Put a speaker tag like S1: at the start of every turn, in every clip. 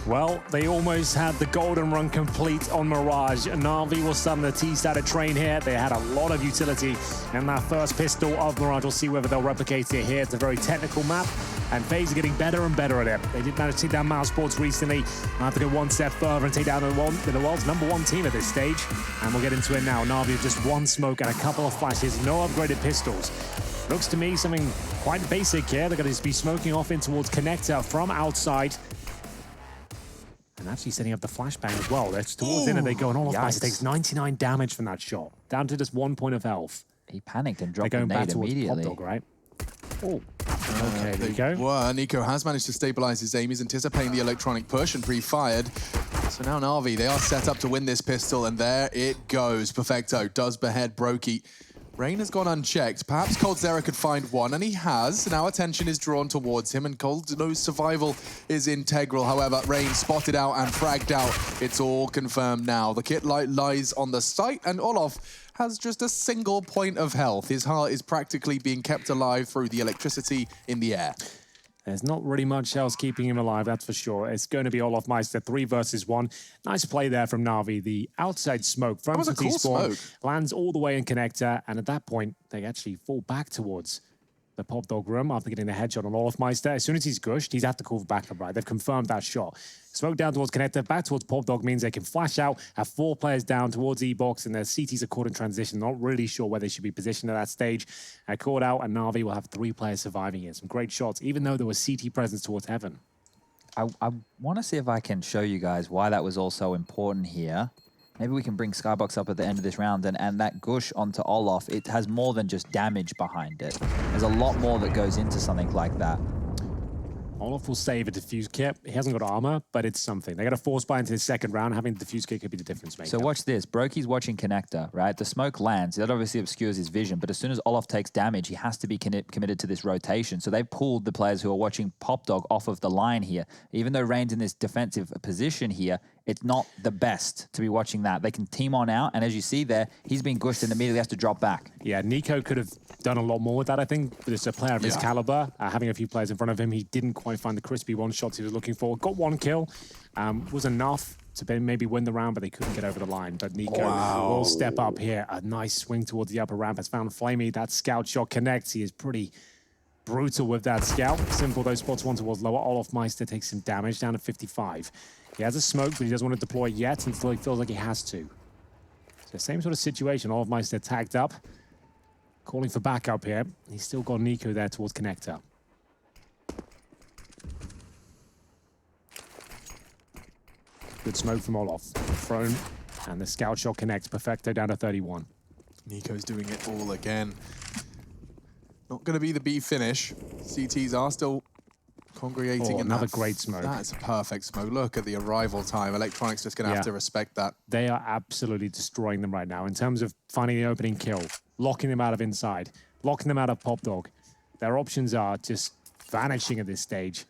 S1: Well, they almost had the golden run complete on Mirage. NAVI was starting the T-started train here. They had a lot of utility in that first pistol of Mirage. We'll see whether they'll replicate it here. It's a very technical map, and FaZe are getting better and better at it. They did manage to take down Mouse Sports recently. I have to go one step further and take down the world's #1 team at this stage. And we'll get into it now. NAVI have just one smoke and a couple of flashes, no upgraded pistols. Looks to me something quite basic here. They're going to just be smoking off in towards Connector from outside. And actually setting up the flashbang as well. That's towards the end, and they go, and All-of-Meister takes 99 damage from that shot, down to just 1 point of health.
S2: He panicked and dropped
S1: the nade
S2: back immediately.
S1: Pop Dog, right? Oh, okay, there you go.
S3: Well, Nico has managed to stabilize his aim. He's anticipating the electronic push and pre-fired. So now NAVI, they are set up to win this pistol, and there it goes. Perfecto does behead Brokey. Rain has gone unchecked. Perhaps coldzera could find one, and he has. Now attention is drawn towards him, and Cold knows survival is integral. However, Rain spotted out and fragged out. It's all confirmed now. The kit light lies on the site, and Olof has just a single point of health. His heart is practically being kept alive through the electricity in the air.
S1: There's not really much else keeping him alive, that's for sure. It's going to be All-of-Meister 3 versus 1. Nice play there from NAVI. The outside smoke from T-Spawn lands all the way in Connector, and at that point, they actually fall back towards the Pop Dog room after getting the headshot on All-of-Meister. As soon as he's gushed, he's had to call for backup, right? They've confirmed that shot. Smoke down towards Connector, back towards Pop Dog means they can flash out, have 4 players down towards E-Box, and their CTs are caught in transition. Not really sure where they should be positioned at that stage. Caught out, and NAVI will have 3 players surviving it. Some great shots, even though there was CT presence towards Heaven.
S2: I want to see if I can show you guys why that was also important here. Maybe we can bring Skybox up at the end of this round, and that gush onto Olof, it has more than just damage behind it. There's a lot more that goes into something like that.
S1: Olof will save a defuse kit. He hasn't got armor, but it's something. They got a force buy into the second round. Having the defuse kit could be the difference maker.
S2: So watch this. Brokey's watching Connector, right? The smoke lands. That obviously obscures his vision, but as soon as Olof takes damage, he has to be committed to this rotation. So they've pulled the players who are watching Pop Dog off of the line here. Even though Rain's in this defensive position here, it's not the best to be watching that. They can team on out, and as you see there, he's being gushed and immediately has to drop back.
S1: Yeah, Nico could have done a lot more with that, I think. But it's a player of his caliber. Having a few players in front of him, he didn't quite find the crispy one-shots he was looking for. Got 1 kill. Was enough to maybe win the round, but they couldn't get over the line. But Nico will step up here. A nice swing towards the upper ramp. Has found Flamey. That scout shot connects. He is pretty brutal with that scout. Simple, those spots one towards lower. All-of-Meister takes some damage, down to 55. He has a smoke, but he doesn't want to deploy yet until he feels like he has to. So same sort of situation. All-of-Meister tagged up, calling for backup here. He's still got Nico there towards Connector. Good smoke from Olof. Thrown, and the scout shot connects. Perfecto down to 31.
S3: Nico's doing it all again. Not going to be the B finish. CTs are still congregating.
S1: Another great smoke.
S3: That's a perfect smoke. Look at the arrival time. Electronics just going to have to respect that.
S1: They are absolutely destroying them right now in terms of finding the opening kill, locking them out of inside, locking them out of Pop Dog. Their options are just vanishing at this stage.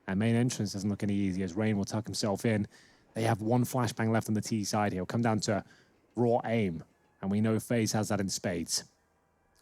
S1: And main entrance doesn't look any easy as Rain will tuck himself in. They have 1 flashbang left on the T side here. It'll come down to raw aim. And we know FaZe has that in spades.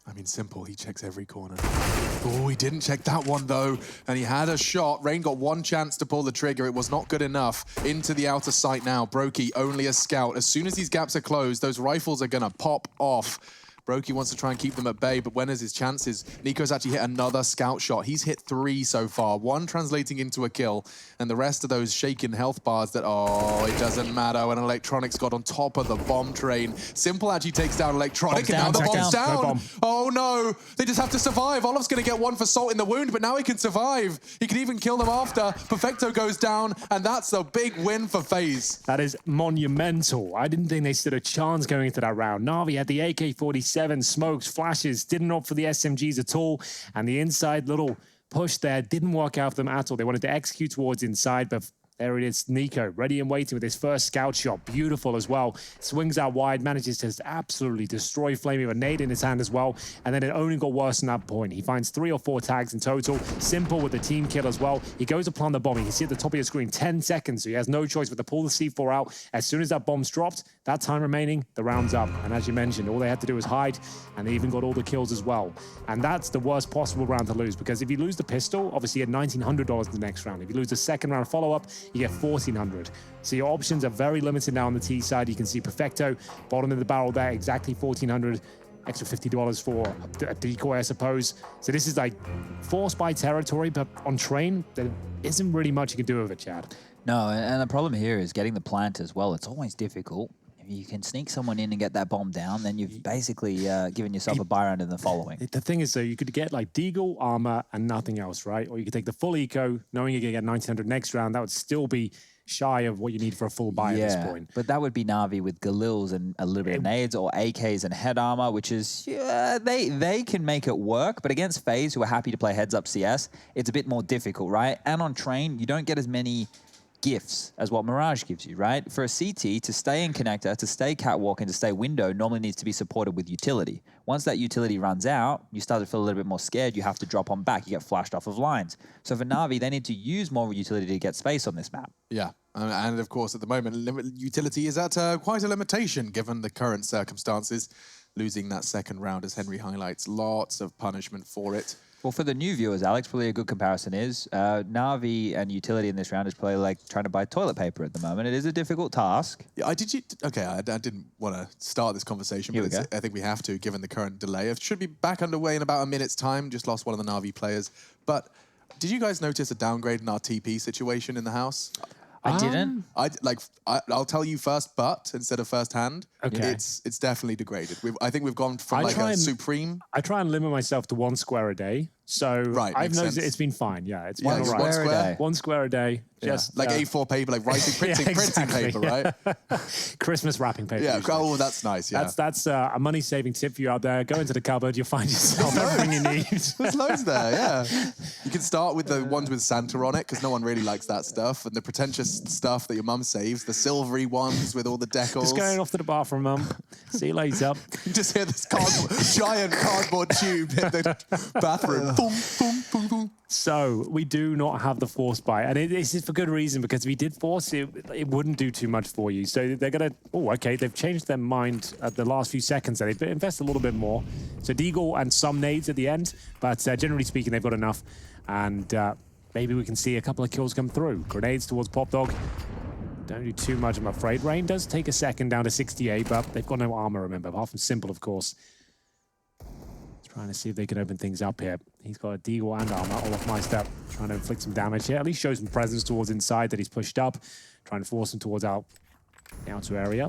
S3: I mean, simple. He checks every corner. Oh, he didn't check that one, though. And he had a shot. Rain got 1 chance to pull the trigger. It was not good enough. Into the outer sight now. Brokey, only a scout. As soon as these gaps are closed, those rifles are going to pop off. Brokey wants to try and keep them at bay, but when is his chances? Nico's actually hit another scout shot. He's hit 3 so far, 1 translating into a kill, and the rest of those shaken health bars that, it doesn't matter when Electronics got on top of the bomb train. Simple actually takes down Electronic, and now the bomb's down. No bomb. Oh no, they just have to survive. Olaf's gonna get 1 for salt in the wound, but now he can survive. He can even kill them after. Perfecto goes down, and that's a big win for FaZe.
S1: That is monumental. I didn't think they stood a chance going into that round. NAVI had the AK-47, smokes, flashes, didn't opt for the SMGs at all, and the inside little push there didn't work out for them at all. They wanted to execute towards inside, but there it is, Nico, ready and waiting with his first scout shot. Beautiful as well. Swings out wide, manages to absolutely destroy Flamey with a nade in his hand as well. And then it only got worse from that point. He finds 3 or 4 tags in total. Simple with the team kill as well. He goes to plant the bomb. You can see at the top of your screen, 10 seconds. So he has no choice but to pull the C4 out. As soon as that bomb's dropped, that time remaining, the round's up. And as you mentioned, all they had to do was hide, and they even got all the kills as well. And that's the worst possible round to lose, because if you lose the pistol, obviously you had $1,900 in the next round. If you lose the second round follow-up, you get 1,400. So your options are very limited now on the T side. You can see Perfecto, bottom of the barrel there, exactly 1,400. Extra $50 for a decoy, I suppose. So this is like forced by territory, but on train, there isn't really much you can do with it, Chad.
S2: No, and the problem here is getting the plant as well. It's always difficult. If you can sneak someone in and get that bomb down, then you've basically given yourself a buy round in the following.
S1: The thing is, though, you could get like Deagle, armor, and nothing else, right? Or you could take the full eco, knowing you're going to get 1,900 next round. That would still be shy of what you need for a full buy at this point.
S2: But that would be Na'Vi with Galils and a little bit of nades, or AKs and head armor, which is, they can make it work. But against FaZe, who are happy to play heads up CS, it's a bit more difficult, right? And on train, you don't get as many gifts as what Mirage gives you, right? For a CT, to stay in connector, to stay catwalk, and to stay window normally needs to be supported with utility. Once that utility runs out, you start to feel a little bit more scared. You have to drop on back. You get flashed off of lines. So for Na'Vi, they need to use more utility to get space on this map.
S3: Yeah, and of course, at the moment, utility is at quite a limitation given the current circumstances. Losing that second round, as Henry highlights, lots of punishment for it.
S2: Well, for the new viewers, Alex, probably a good comparison is Na'Vi and utility in this round is probably like trying to buy toilet paper at the moment. It is a difficult task.
S3: Yeah, I didn't want to start this conversation, but I think we have to, given the current delay. It should be back underway in about a minute's time. Just lost one of the Na'Vi players. But did you guys notice a downgrade in our TP situation in the house?
S2: I didn't.
S3: I'll tell you first, but instead of first hand,
S1: Okay.
S3: it's definitely degraded. I think we've gone from like a supreme.
S1: I try and limit myself to 1 square a day. So
S3: Right,
S1: I've
S3: makes
S1: noticed
S3: sense.
S1: it's been fine. Yeah, it's
S3: Yeah,
S1: fine.
S3: it's
S1: All
S3: 1
S1: right.
S3: square.
S1: 1 square a day. Just
S3: Like A4 paper, like printing
S1: exactly.
S3: paper, right?
S1: Christmas wrapping paper.
S3: Yeah,
S1: usually.
S3: oh, that's nice, yeah.
S1: That's a money-saving tip for you out there. Go into the cupboard, you'll find yourself everything you need.
S3: There's loads there, yeah. You can start with the ones with Santa on it, because no one really likes that stuff, and the pretentious stuff that your mum saves, the silvery ones with all the decals.
S1: Just going off to the bathroom, Mum. See you later.
S3: You just hear this giant cardboard tube hit the bathroom. Boom, boom, boom, boom.
S1: So we do not have the force buy, and this is for good reason, because if we did force it, it wouldn't do too much for you. So they're gonna, they've changed their mind at the last few seconds. They've invested a little bit more. So Deagle and some nades at the end, but generally speaking, they've got enough, and maybe we can see a couple of kills come through. Grenades towards Pop Dog. Don't do too much, I'm afraid. Rain does take a second down to 68, but they've got no armor, remember, apart from Simple, of course. Trying to see if they can open things up here. He's got a Deagle and armor. Olaf Meister trying to inflict some damage here. At least show some presence towards inside that he's pushed up. Trying to force him towards the outer area.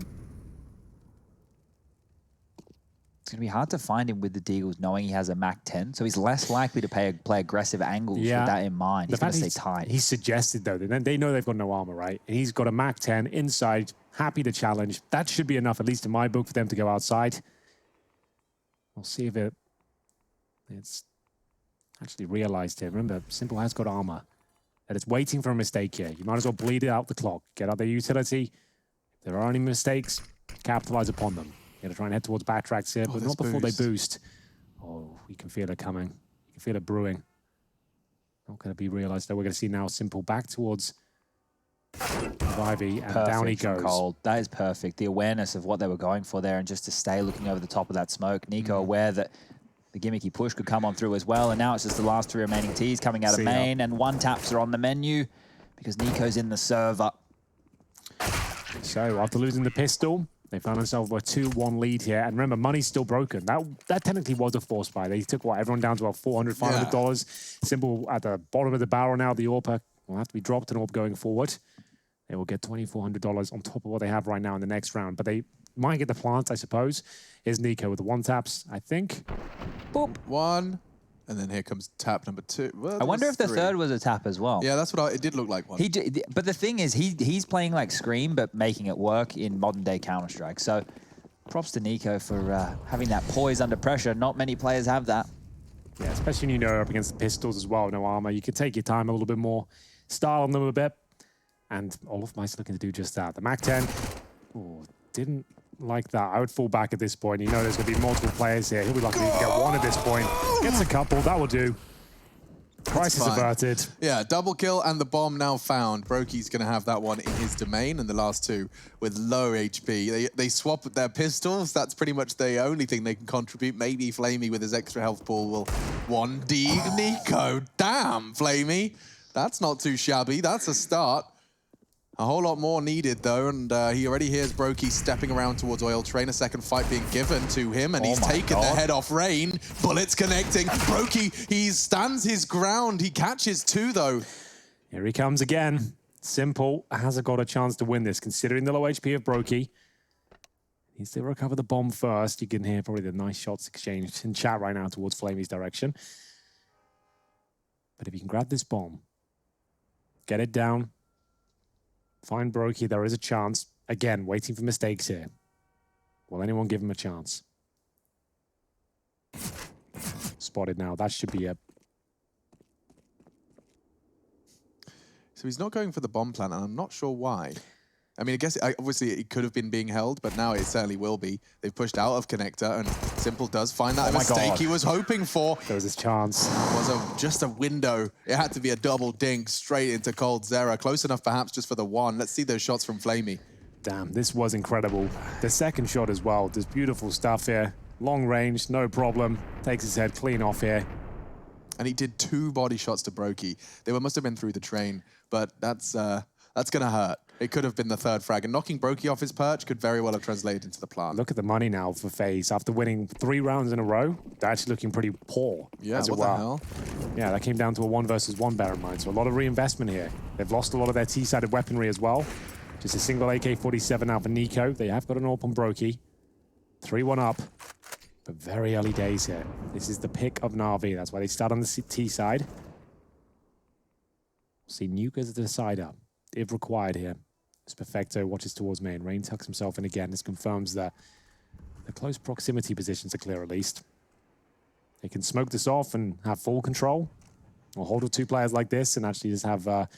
S2: It's going to be hard to find him with the Deagles knowing he has a Mac 10, so he's less likely to play aggressive angles with that in mind. He's going to stay tight.
S1: He's suggested, though, that they know they've got no armor, right? And he's got a Mac 10 inside, happy to challenge. That should be enough, at least in my book, for them to go outside. We'll see if it's actually realized here. Remember, Simple has got armor. And it's waiting for a mistake here. You might as well bleed it out the clock. Get out the utility. If there are any mistakes, capitalize upon them. You gotta try and head towards backtracks here, but not before they boost. Oh, you can feel it coming. You can feel it brewing. Not gonna be realized, though. We're gonna see now Simple back towards Ivy, and down he goes.
S2: Cold. That is perfect. The awareness of what they were going for there, and just to stay looking over the top of that smoke. Nico aware that the gimmicky push could come on through as well, and now it's just the last 3 remaining Ts coming out of main, and 1 taps are on the menu because Nico's in the server.
S1: So after losing the pistol, they found themselves with a 2-1 lead here. And remember, money's still broken. That technically was a force buy. They took, everyone down to about $400, $500. Simple at the bottom of the barrel now. The AWP will have to be dropped, an AWP going forward. They will get $2,400 on top of what they have right now in the next round. But they might get the plant, I suppose. Here's Nico with the 1 taps, I think.
S2: Boop.
S3: 1. And then here comes tap number 2. Well,
S2: I wonder if the 3rd was a tap as well.
S3: Yeah, that's what it did look like one.
S2: But the thing is, he's playing like Scream, but making it work in modern-day Counter-Strike. So props to Nico for having that poise under pressure. Not many players have that.
S1: Yeah, especially when you know you're up against the pistols as well, no armor. You could take your time a little bit more, style on them a bit. And Olaf Meister looking to do just that. The Mac 10, didn't like that. I would fall back at this point. You know there's going to be multiple players here. He'll be lucky to get 1 at this point. Gets a couple, that will do. Crisis averted.
S3: Yeah, double kill and the bomb now found. Brokey's going to have that one in his domain, and the last 2 with low HP. They swap their pistols. That's pretty much the only thing they can contribute. Maybe Flamey with his extra health pool will 1D Nico. Damn, Flamey. That's not too shabby. That's a start. A whole lot more needed, though, and he already hears Brokey stepping around towards Oil Train. A second fight being given to him, and he's taken the head off Rain. Bullets connecting. Brokey, he stands his ground. He catches two, though.
S1: Here he comes again. Simple hasn't got a chance to win this, considering the low HP of Brokey. Needs to recover the bomb first. You can hear probably the nice shots exchanged in chat right now towards Flamey's direction. But if you can grab this bomb, get it down, find Brokey, there is a chance. Again, waiting for mistakes here. Will anyone give him a chance? Spotted now. That should be a...
S3: So he's not going for the bomb plant, and I'm not sure why. I mean, I guess obviously it could have been being held, but now it certainly will be. They've pushed out of connector, and Simple does find that mistake he was hoping for.
S1: There was his chance.
S3: It was just a window. It had to be a double dink straight into coldzera. Close enough, perhaps, just for the one. Let's see those shots from Flamey.
S1: Damn, this was incredible. The second shot as well. There's beautiful stuff here. Long range, no problem. Takes his head clean off here.
S3: And he did 2 body shots to Brokey. They must have been through the train, but that's going to hurt. It could have been the 3rd frag, and knocking Brokey off his perch could very well have translated into the plant.
S1: Look at the money now for FaZe. After winning 3 rounds in a row, they're actually looking pretty poor.
S3: Yeah,
S1: as
S3: what the hell?
S1: Yeah, that came down to a 1 versus 1, bear in mind. So a lot of reinvestment here. They've lost a lot of their T-sided weaponry as well. Just a single AK-47 now for Nico. They have got an AWP on Brokey. 3-1 up, but very early days here. This is the pick of Na'Vi. That's why they start on the T side. See Nuke as the decider, if required here. As Perfecto watches towards main. Rain tucks himself in again. This confirms that the close proximity positions are clear at least. They can smoke this off and have full control, or hold with 2 players like this and actually just have a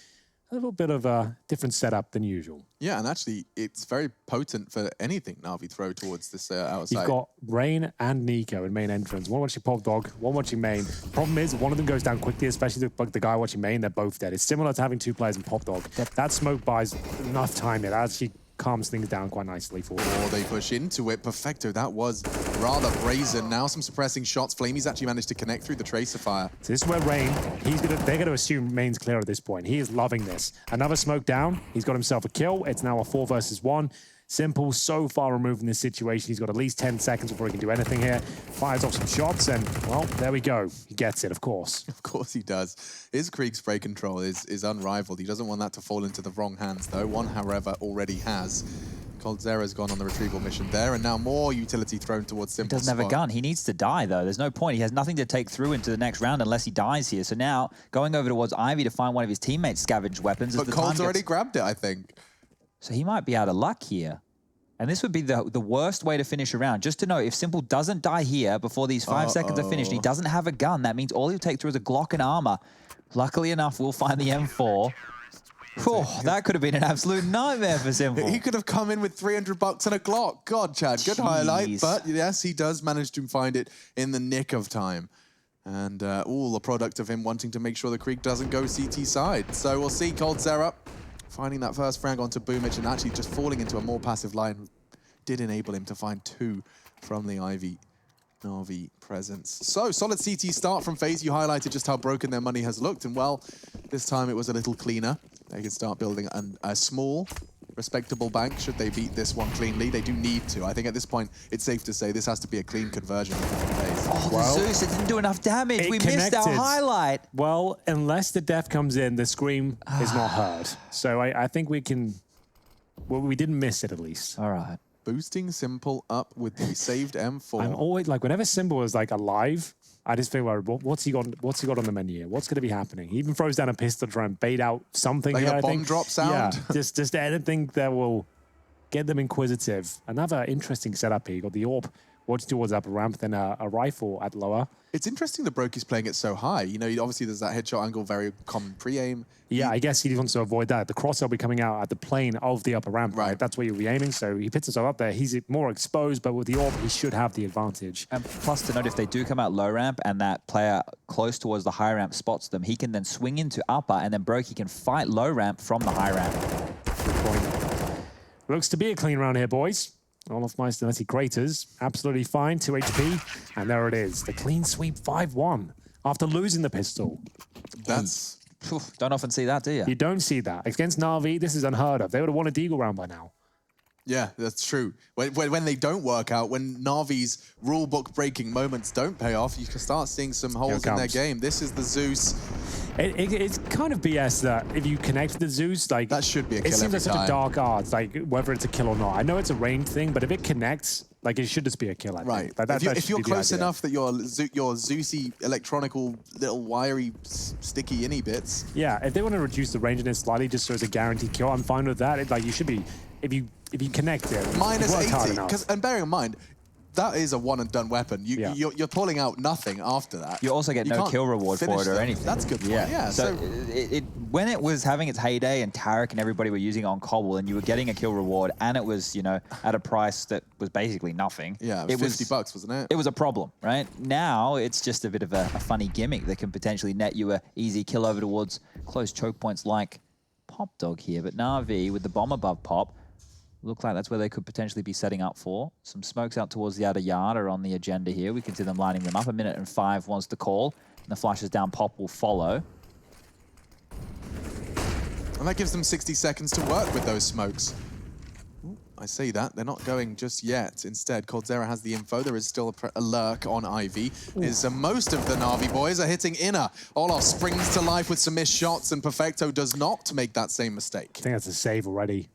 S1: little bit of a different setup than usual.
S3: Yeah, and actually, it's very potent for anything Na'Vi throw towards this outside.
S1: You've got Rain and Nico in main entrance. One watching Pop Dog, one watching main. Problem is, one of them goes down quickly, especially the guy watching main. They're both dead. It's similar to having 2 players in Pop Dog. That smoke buys enough time here. That actually calms things down quite nicely for them.
S3: Or they push into it. Perfecto, that was rather brazen. Now some suppressing shots. Flamey's actually managed to connect through the tracer fire.
S1: So this is where Rain, they're going to assume main's clear at this point. He is loving this. Another smoke down. He's got himself a kill. It's now a 4 versus 1. Simple, so far removed from this situation. He's got at least 10 seconds before he can do anything here. Fires off some shots, and, well, there we go. He gets it, of course.
S3: Of course he does. His Krieg spray control is unrivaled. He doesn't want that to fall into the wrong hands, though. One, however, already has. coldzera's gone on the retrieval mission there, and now more utility thrown towards Simple.
S2: He doesn't have a gun. He needs to die, though. There's no point. He has nothing to take through into the next round unless he dies here. So now, going over towards Ivy to find one of his teammates' scavenged weapons.
S3: But Cold's already grabbed it, I think.
S2: So he might be out of luck here. And this would be the worst way to finish a round. Just to know, if Simple doesn't die here before these 5 seconds are finished, he doesn't have a gun, that means all he'll take through is a Glock and armor. Luckily enough, we'll find the M4. Oh, that could have been an absolute nightmare for Simple.
S3: He could have come in with $300 and a Glock. God, Chad, good highlight. But yes, he does manage to find it in the nick of time. And all a product of him wanting to make sure the Krieg doesn't go CT side. So we'll see coldzera finding that first frag onto Boomich and actually just falling into a more passive line did enable him to find 2 from the Ivy Na'Vi presence. So, solid CT start from FaZe. You highlighted just how broken their money has looked, and well, this time it was a little cleaner. They can start building a small, respectable bank should they beat this one cleanly. They do need to. I think at this point, it's safe to say this has to be a clean conversion from FaZe.
S2: Oh, well, the Zeus, it didn't do enough damage. We missed our highlight.
S1: Well, unless the death comes in, the scream is not heard. So I think we can... Well, we didn't miss it, at least.
S2: All right.
S3: Boosting Simple up with the saved M4.
S1: I'm always like, whenever Simple is like alive, I just feel like, what's he got on the menu here? What's going to be happening? He even throws down a pistol to try and bait out something.
S3: Like
S1: here,
S3: a bomb drop sound?
S1: Yeah, just anything that will get them inquisitive. Another interesting setup here. You got the AWP watching towards upper ramp, then a rifle at lower.
S3: It's interesting that Brokey's playing it so high. You know, obviously there's that headshot angle, very common pre-aim.
S1: Yeah, I guess he wants to avoid that. The cross will be coming out at the plane of the upper ramp, right? That's where you'll be aiming, so he puts himself up there. He's more exposed, but with the AWP, he should have the advantage.
S2: And plus to note, if they do come out low ramp and that player close towards the high ramp spots them, he can then swing into upper, and then Brokey can fight low ramp from the high ramp.
S1: Good point. Looks to be a clean round here, boys. All of my Stagnation Craters, absolutely fine, 2 HP, and there it is. The clean sweep 5-1 after losing the pistol.
S3: That's
S2: Don't often see that, do you?
S1: You don't see that. Against Na'Vi, this is unheard of. They would have won a Deagle round by now.
S3: Yeah, that's true. When they don't work out, when Na'Vi's rulebook breaking moments don't pay off, you can start seeing some holes in their game. This is the Zeus.
S1: It's kind of BS that if you connect the Zeus, like
S3: that should be a kill.
S1: It seems
S3: every
S1: like such
S3: time.
S1: a dark art, like whether it's a kill or not. I know it's a ranged thing, but if it connects, like it should just be a kill. I think. Like,
S3: if you're close enough that your Zeusy electronical little wiry sticky innie bits.
S1: Yeah, if they want to reduce the range in it slightly just so it's a guaranteed kill, I'm fine with that. Like you should be, if you connect it,
S3: -80. And bearing in mind, that is a one-and-done weapon. You're pulling out nothing after that.
S2: You also get no kill reward for it or anything.
S3: That's a good point. Yeah.
S2: So when it was having its heyday and Tarek and everybody were using it on Cobble and you were getting a kill reward and it was, you know, at a price that was basically nothing.
S3: Yeah, it was $50, wasn't it?
S2: It was a problem, right? Now it's just a bit of a funny gimmick that can potentially net you a easy kill over towards close choke points like Pop Dog here. But Na'Vi with the bomb above Pop, look like that's where they could potentially be setting up for. Some smokes out towards the outer yard are on the agenda here. We can see them lining them up. 1:05 wants the call. And the flashes down, Pop will follow.
S3: And that gives them 60 seconds to work with those smokes. Ooh, I see that. They're not going just yet. Instead, Coldzera has the info. There is still a lurk on Ivy. Most of the Na'Vi boys are hitting inner. Olaf springs to life with some missed shots, and Perfecto does not make that same mistake.
S1: I think that's a save already.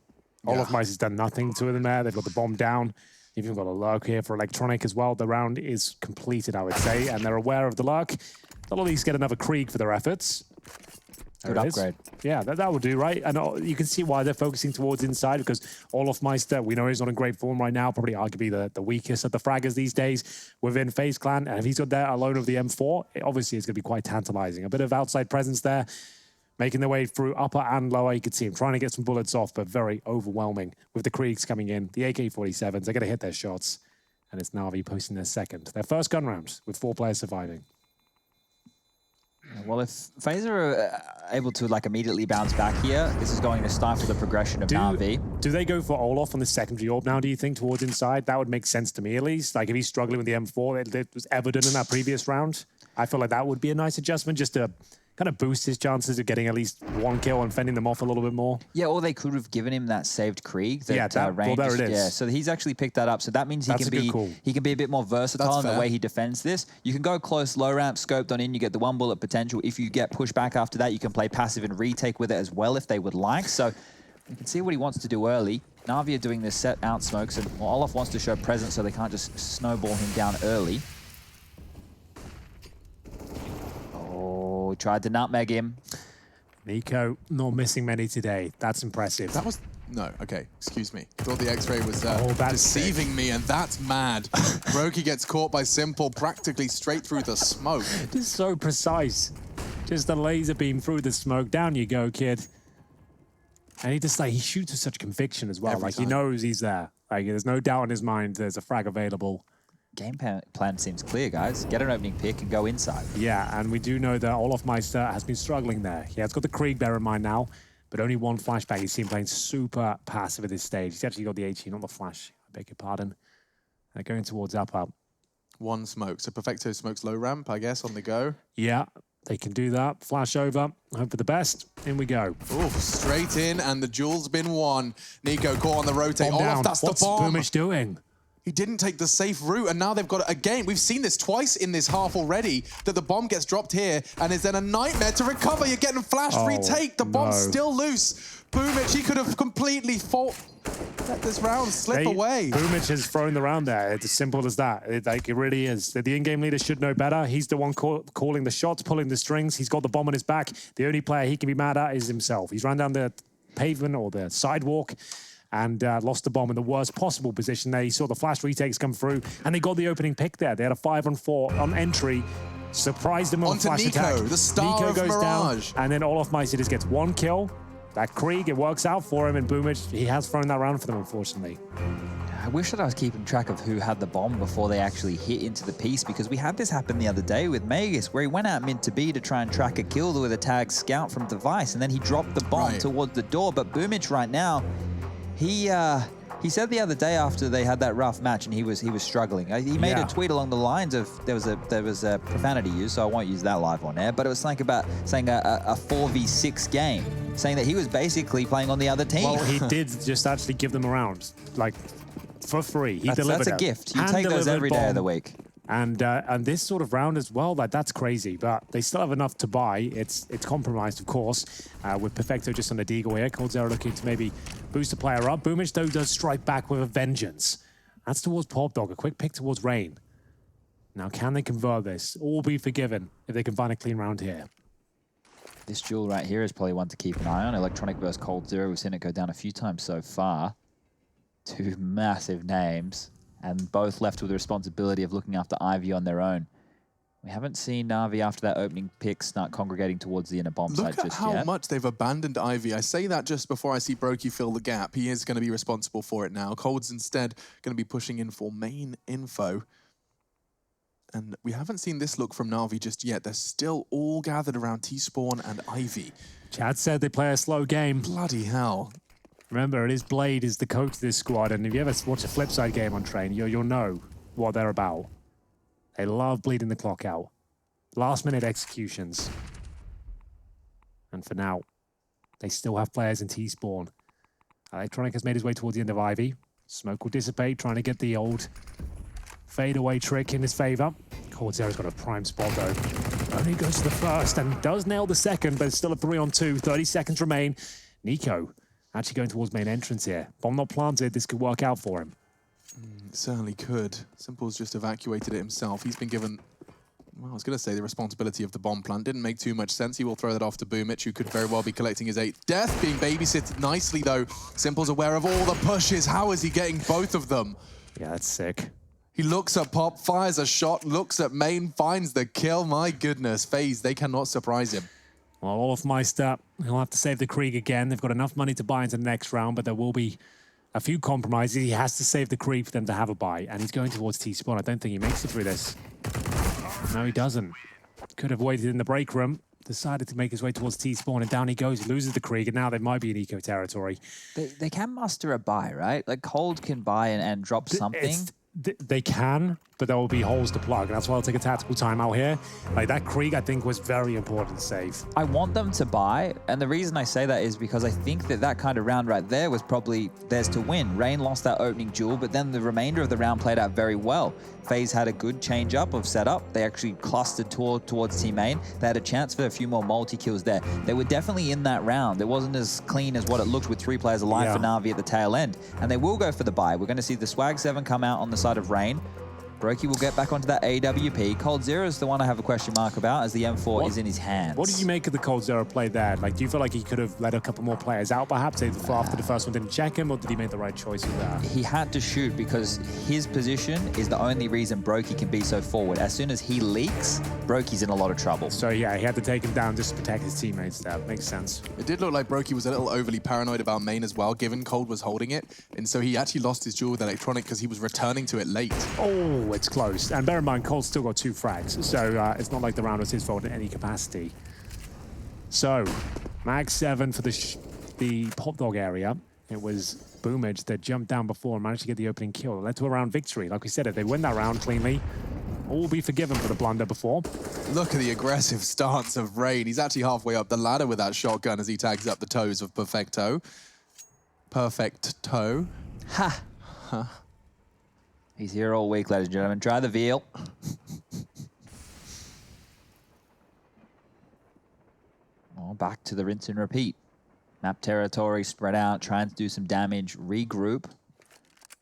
S1: Olaf Mice has done nothing to them there. They've got the bomb down. You've even got a lurk here for Electronic as well. The round is completed, I would say, and they're aware of the lurk. They'll at least get another Krieg for their efforts.
S2: Good upgrade.
S1: Yeah, that will do, right? And you can see why they're focusing towards inside, because Olaf Meister, we know he's not in great form right now, probably arguably the weakest of the fraggers these days within FaZe Clan. And if he's got that alone of the M4, obviously it's going to be quite tantalizing. A bit of outside presence there, making their way through upper and lower. You can see him trying to get some bullets off, but very overwhelming with the Kriegs coming in. The AK-47s, they're going to hit their shots. And it's Na'Vi posting their second. Their first gun round with 4 players surviving.
S2: Well, if FaZe are able to like immediately bounce back here, this is going to stifle the progression of Na'Vi.
S1: Do they go for Olaf on the secondary orb now, do you think, towards inside? That would make sense to me, at least. Like, if he's struggling with the M4, it was evident in that previous round. I feel like that would be a nice adjustment, just to kind of boost his chances of getting at least 1 kill and fending them off a little bit more.
S2: Yeah, or they could have given him that saved Krieg. That,
S1: well, there it is.
S2: Yeah, so he's actually picked that up. So that means he can be a bit more versatile in the way he defends this. You can go close, low ramp, scoped on in, you get the 1 bullet potential. If you get pushed back after that, you can play passive and retake with it as well if they would like. So you can see what he wants to do early. Na'Vi are doing this set out smokes, and Olaf wants to show presence so they can't just snowball him down early. We tried to nutmeg him.
S1: Nico not missing many today. That's impressive.
S3: That was... No, okay, excuse me. Thought the X-ray was deceiving me, and that's mad. Brokey gets caught by Simple practically straight through the smoke.
S1: Just so precise. Just a laser beam through the smoke. Down you go, kid. And he just he shoots with such conviction as well. He knows he's there. Like, there's no doubt in his mind there's a frag available.
S2: Game plan seems clear, guys. Get an opening pick and go inside.
S1: Yeah, and we do know that Olaf Meister has been struggling there. He has got the Krieg, bear in mind now, but only 1 flashback. He's seen playing super passive at this stage. He's actually got the 18, not the flash. I beg your pardon. Going towards up.
S3: 1 smoke. So Perfecto smokes low ramp, I guess, on the go.
S1: Yeah, they can do that. Flash over. Hope for the best. In we go.
S3: Ooh, straight in, and the duel's been won. Nico caught on the rotate. Olaf, that's the bomb.
S1: What's Boomich doing?
S3: He didn't take the safe route, and now they've got it again. We've seen this twice in this half already, that the bomb gets dropped here, and is then a nightmare to recover. You're getting flashed, retake. The bomb's still loose. Boomich, he could have completely let this round slip away.
S1: Boomich has thrown the round there. It's as simple as that. It really is. The in-game leader should know better. He's the one calling the shots, pulling the strings. He's got the bomb on his back. The only player he can be mad at is himself. He's run down the pavement or the sidewalk and lost the bomb in the worst possible position there. He saw the flash retakes come through, and they got the opening pick there. They had a 5-on-4 on entry, surprised him on flash attack.
S3: The star of
S1: goes
S3: Mirage.
S1: down, and then Olaf Meister just gets 1 kill. That Krieg, it works out for him, and Boomich, he has thrown that round for them, unfortunately.
S2: I wish that I was keeping track of who had the bomb before they actually hit into the piece, because we had this happen the other day with Magus, where he went out mid to B to try and track a kill with a tag scout from Device, and then he dropped the bomb towards the door. But Boomich right now, he He said the other day after they had that rough match and he was struggling. He made a tweet along the lines of there was a profanity used, so I won't use that live on air. But it was something about saying a 4v6 game, saying that he was basically playing on the other team.
S1: Well, he did just actually give them a round, like for free. He delivered.
S2: That's a gift. You take those every day of the week.
S1: And this sort of round as well, like that's crazy. But they still have enough to buy. It's compromised, of course, with Perfecto just on the deagle here. coldzera looking to maybe boost the player up. Boomich, though, does strike back with a vengeance. That's towards Popdog. A quick pick towards Rain. Now, can they convert this? All be forgiven if they can find a clean round here.
S2: This duel right here is probably one to keep an eye on. Electronic versus coldzera. We've seen it go down a few times so far. Two massive names, and both left with the responsibility of looking after Ivy on their own. We haven't seen Navi after that opening pick start congregating towards the inner bomb site just yet.
S3: Look at how much they've abandoned Ivy. I say that just before I see Brokey fill the gap. He is going to be responsible for it now. Cold's instead going to be pushing in for main info. And we haven't seen this look from Navi just yet. They're still all gathered around T-Spawn and Ivy.
S1: Chad said they play a slow game.
S3: Bloody hell.
S1: Remember, it is Blade is the coach of this squad, and if you ever watch a Flipside game on Train, you'll know what they're about. They love bleeding the clock out. Last-minute executions. And for now, they still have players in T-Spawn. Electronic has made his way towards the end of Ivy. Smoke will dissipate, trying to get the old fadeaway trick in his favor. coldzera's got a prime spot, though. Only goes to the first and does nail the second, but it's still a 3-on-2. 30 seconds remain. Nico actually going towards main entrance here. Bomb not planted, this could work out for him.
S3: It certainly could. Simple's just evacuated it himself. He's been given, well, I was going to say the responsibility of the bomb plant. Didn't make too much sense. He will throw that off to Boomich, who could very well be collecting his 8th death. Being babysitted nicely, though. Simple's aware of all the pushes. How is he getting both of them?
S1: Yeah, that's sick.
S3: He looks at Pop, fires a shot, looks at main, finds the kill. My goodness, FaZe, they cannot surprise him.
S1: Well, Olofmeister, he'll have to save the Krieg again. They've got enough money to buy into the next round, but there will be a few compromises. He has to save the Krieg for them to have a buy, and he's going towards T-Spawn. I don't think he makes it through this. No, he doesn't. Could have waited in the break room, decided to make his way towards T-Spawn, and down he goes. He loses the Krieg, and now they might be in eco territory.
S2: They can muster a buy, right? Like, Cold can buy and drop something.
S1: They can, but there will be holes to plug, and that's why I'll take a tactical timeout here. Like, that Krieg, I think, was very important to save.
S2: I want them to buy, and the reason I say that is because I think that kind of round right there was probably theirs to win. Rain lost that opening duel, but then the remainder of the round played out very well. FaZe had a good change-up of setup. They actually clustered towards Team Main. They had a chance for a few more multi-kills there. They were definitely in that round. It wasn't as clean as what it looked with 3 players alive for Navi at the tail end. And they will go for the buy. We're going to see the Swag 7 come out on the side of Rain. Brokey will get back onto that AWP. coldzera is the one I have a question mark about, as the M4 is in his hands.
S1: What did you make of the coldzera play there? Like, do you feel like he could have let a couple more players out, perhaps, after the first one didn't check him, or did he make the right choice with that?
S2: He had to shoot because his position is the only reason Brokey can be so forward. As soon as he leaks, Brokey's in a lot of trouble.
S1: So, yeah, he had to take him down just to protect his teammates there. Makes sense.
S3: It did look like Brokey was a little overly paranoid about main as well, given Cold was holding it. And so he actually lost his duel with Electronic because he was returning to it late.
S1: Oh, it's close. And bear in mind, Cole's still got 2 frags, so it's not like the round was his fault in any capacity. So, Mag 7 for the Pop Dog area. It was Boomage that jumped down before and managed to get the opening kill. It led to a round victory. Like we said, if they win that round cleanly, all will be forgiven for the blunder before.
S3: Look at the aggressive stance of Rain. He's actually halfway up the ladder with that shotgun as he tags up the toes of Perfecto. Perfecto.
S2: Ha! Huh. He's here all week, ladies and gentlemen. Try the veal. Oh, back to the rinse and repeat. Map territory, spread out, trying to do some damage, regroup.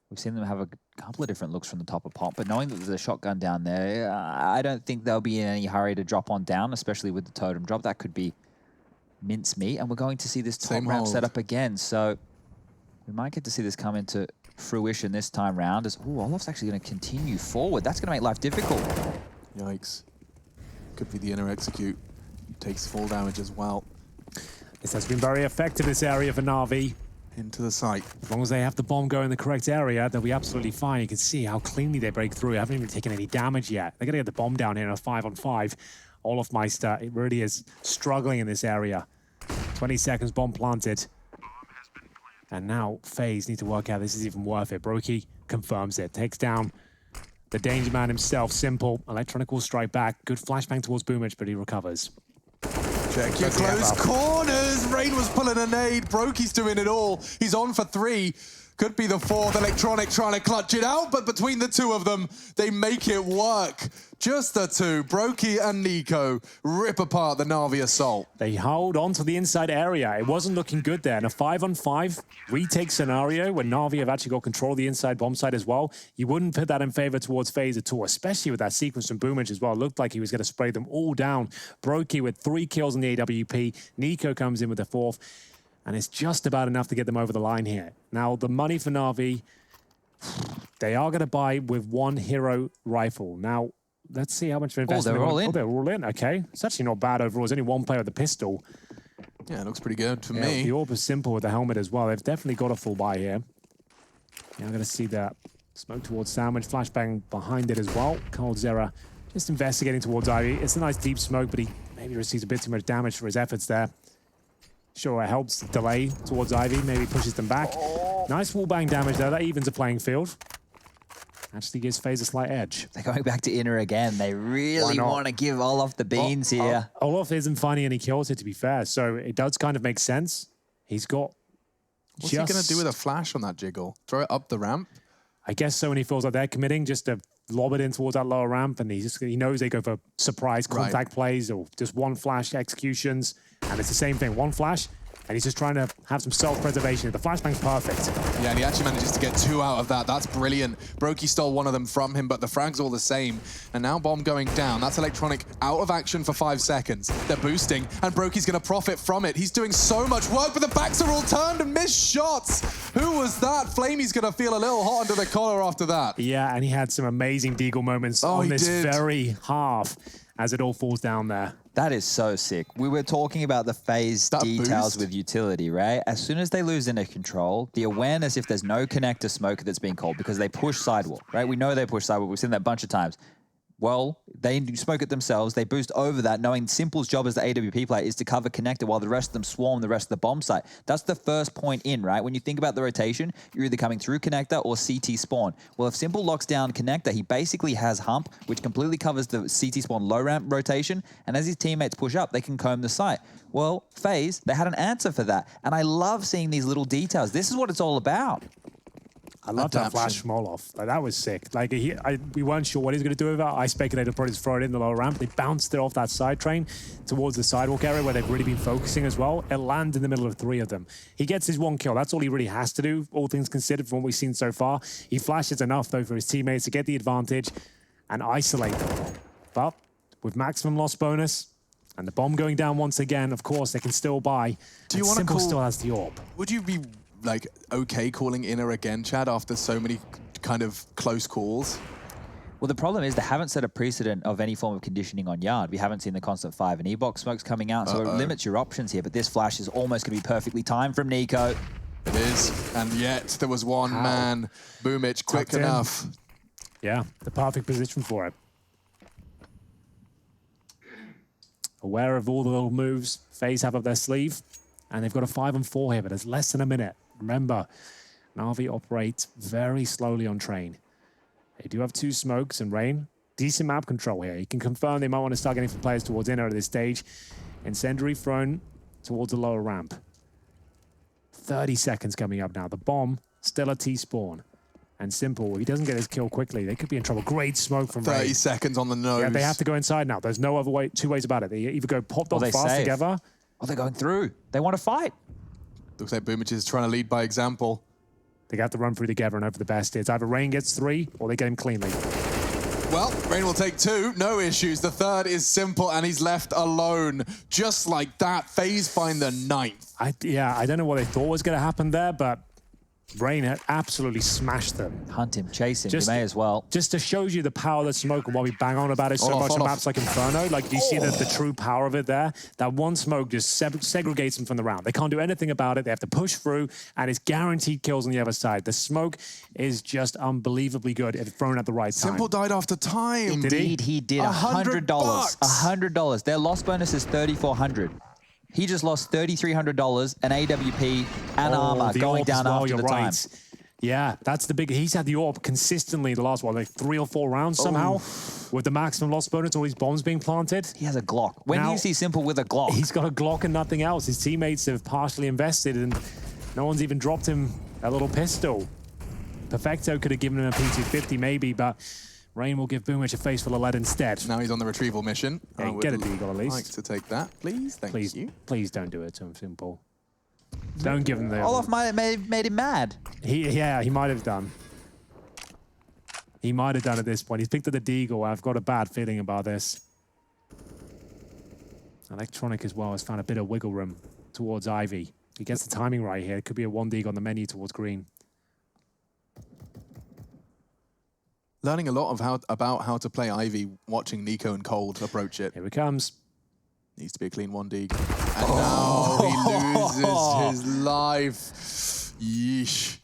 S2: We've seen them have a couple of different looks from the top of Pop, but knowing that there's a shotgun down there, I don't think they'll be in any hurry to drop on down, especially with the totem drop. That could be mincemeat, and we're going to see this top ramp set up again, so we might get to see this come into fruition this time round. As Olof's actually going to continue forward. That's going to make life difficult.
S3: Yikes. Could be the inner execute. Takes full damage as well.
S1: This has been very effective, this area for Na'Vi.
S3: Into the site.
S1: As long as they have the bomb go in the correct area, they'll be absolutely fine. You can see how cleanly they break through. They haven't even taken any damage yet. They're going to get the bomb down here in a 5-on-5. Olofmeister, it really is struggling in this area. 20 seconds, bomb planted. And now FaZe need to work out this is even worth it. Brokey confirms it. Takes down the danger man himself. Simple. Electronic will strike back. Good flashbang towards Boomich, but he recovers.
S3: Check your close corners. Rain was pulling a nade. Brokey's doing it all. He's on for 3. Could be the 4th. Electronic trying to clutch it out, but between the 2 of them, they make it work. Just the 2. Brokey and Nico rip apart the Navi assault.
S1: They hold on to the inside area. It wasn't looking good there. In a 5-on-5 retake scenario where Navi have actually got control of the inside bomb site as well, you wouldn't put that in favor towards FaZe at all, especially with that sequence from Boomich as well. It looked like he was going to spray them all down. Brokey with 3 kills on the AWP. Nico comes in with the 4th. And it's just about enough to get them over the line here. Now, the money for Navi, they are going to buy with 1 hero rifle. Now, let's see how much of investment.
S2: They're all in.
S1: Oh, they're all in. Okay. It's actually not bad overall. There's only 1 player with the pistol.
S3: Yeah, it looks pretty good to
S1: Yeah,
S3: me.
S1: the AWP is simple with the helmet as well. They've definitely got a full buy here. Yeah, I'm going to see that smoke towards Sandwich. Flashbang behind it as well. Cold Zera just investigating towards Ivy. It's a nice deep smoke, but he maybe receives a bit too much damage for his efforts there. Sure, it helps delay towards Ivy, maybe pushes them back. Nice wall bang damage there, that evens the playing field. Actually gives FaZe a slight edge.
S2: They're going back to inner again. They really want to give Olaf the beans here.
S1: Olaf isn't finding any kills here, to be fair, so it does kind of make sense. He's got
S3: What's he going to do with a flash on that jiggle? Throw it up the ramp?
S1: I guess so when he feels like they're committing, just to lob it in towards that lower ramp, and he knows they go for surprise contact plays or just 1 flash executions, and it's the same thing, 1 flash, and he's just trying to have some self-preservation. The flashbang's perfect.
S3: Yeah, and he actually manages to get 2 out of that. That's brilliant. Brokey stole 1 of them from him, but the frag's all the same. And now bomb going down. That's Electronic out of action for 5 seconds. They're boosting, and Brokey's going to profit from it. He's doing so much work, but the backs are all turned and missed shots. Who was that? Flamey's going to feel a little hot under the collar after that.
S1: Yeah, and he had some amazing deagle moments on this very half as it all falls down there.
S2: That is so sick. We were talking about the FaZe details with utility, right? As soon as they lose inner control, the awareness if there's no connector smoke that's being called because they push sidewalk, right? We know they push sidewalk. We've seen that a bunch of times. Well, they smoke it themselves. They boost over that, knowing Simple's job as the AWP player is to cover connector while the rest of them swarm the rest of the bomb site. That's the first point in, right? When you think about the rotation, you're either coming through connector or CT spawn. Well, if Simple locks down connector, he basically has hump, which completely covers the CT spawn low ramp rotation. And as his teammates push up, they can comb the site. Well, FaZe, they had an answer for that. And I love seeing these little details. This is what it's all about.
S1: I love that flash from Olaf. Like, that was sick. Like we weren't sure what he was going to do with it. I speculated probably just throw it in the lower ramp. They bounced it off that side train towards the sidewalk area where they've really been focusing as well. It landed in the middle of 3 of them. He gets his 1 kill. That's all he really has to do, all things considered, from what we've seen so far. He flashes enough, though, for his teammates to get the advantage and isolate them. But with maximum loss bonus and the bomb going down once again, of course, they can still buy.
S3: Do you want to
S1: Simple still has the AWP.
S3: Would you be like okay calling inner again, Chad, after so many kind of close calls?
S2: Well, the problem is they haven't set a precedent of any form of conditioning on yard. We haven't seen the constant 5 and E-box smokes coming out, so it limits your options here. But this flash is almost going to be perfectly timed from Nico.
S3: It is, and yet there was one man, Boomich, quick enough.
S1: Yeah, the perfect position for it. Aware of all the little moves FaZe have up their sleeve, and they've got a 5-on-4 here, but there's less than a minute. Remember, Navi operates very slowly on train. They do have 2 smokes and Rain. Decent map control here. You can confirm they might want to start getting some players towards inner at this stage. Incendiary thrown towards the lower ramp. 30 seconds coming up now. The bomb still a T-spawn. And Simple, if he doesn't get his kill quickly, they could be in trouble. Great smoke from Rain.
S3: 30 seconds on the nose.
S1: Yeah, they have to go inside now. There's no other way, 2 ways about it. They either go popped off fast together.
S2: Oh, they're going through. They want to fight.
S3: Looks like Boomich is trying to lead by example.
S1: They have to run through together and hope for the best. It's either Rain gets 3 or they get him cleanly.
S3: Well, Rain will take 2, no issues. The 3rd is Simple, and he's left alone. Just like that, FaZe find the 9th.
S1: I don't know what they thought was going to happen there, but Rain had absolutely smashed them.
S2: Hunt him, chase him, you may as well.
S1: Just to show you the power of the smoke and why we bang on about it so much on maps like Inferno. Like, you see the true power of it there? That one smoke just segregates them from the round. They can't do anything about it. They have to push through, and it's guaranteed kills on the other side. The smoke is just unbelievably good if thrown at the right time.
S3: Simple died after time.
S2: Indeed, he did. $100. $100. Their loss bonus is $3,400. He just lost $3,300, an AWP, and armor
S1: the
S2: going
S1: AWP
S2: down
S1: as well,
S2: after the
S1: you're
S2: time.
S1: right. Yeah, that's the big. He's had the AWP consistently the last, what, like 3 or 4 rounds somehow, with the maximum loss bonus, all these bombs being planted.
S2: He has a Glock. When do you see Simple with a Glock?
S1: He's got a Glock and nothing else. His teammates have partially invested, and no one's even dropped him a little pistol. Perfecto could have given him a P250 maybe, but Rain will give Boomich a face full of lead instead.
S3: Now he's on the retrieval mission.
S1: Yeah, get a deagle at least.
S3: Like to take that, please. Thank you.
S1: Please don't do it to him, Simple. Don't give him the...
S2: Olaf might have made him mad.
S1: Yeah, he might have done. He might have done at this point. He's picked up the deagle. I've got a bad feeling about this. Electronic as well has found a bit of wiggle room towards Ivy. He gets the timing right here. It could be a 1 deagle on the menu towards green.
S3: Learning a lot of about how to play Ivy, watching Nico and Cold approach it.
S1: Here it comes.
S3: Needs to be a clean 1 dig. And now he loses his life. Yeesh.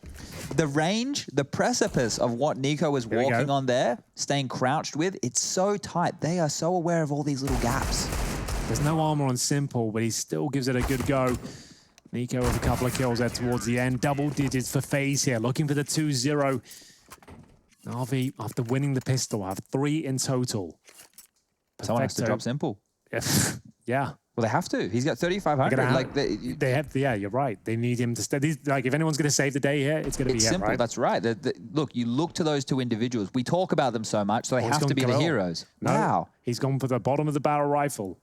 S2: The range, the precipice of what Nico was walking on there, staying crouched with, it's so tight. They are so aware of all these little gaps.
S1: There's no armor on Simple, but he still gives it a good go. Nico with a couple of kills there towards the end. Double digits for FaZe here, looking for the 2-0. NAVI, after winning the pistol, have 3 in total.
S2: Someone has to drop Simple.
S1: Yeah.
S2: Well, they have to. He's got 3,500. Like
S1: they have. Yeah, you're right. They need him to stay. Like, if anyone's going to save the day here, it's going to be him,
S2: simple.
S1: Right?
S2: That's right. Look, you look to those 2 individuals. We talk about them so much, so they have to be the heroes.
S1: No,
S2: wow.
S1: He's gone for the bottom of the barrel rifle.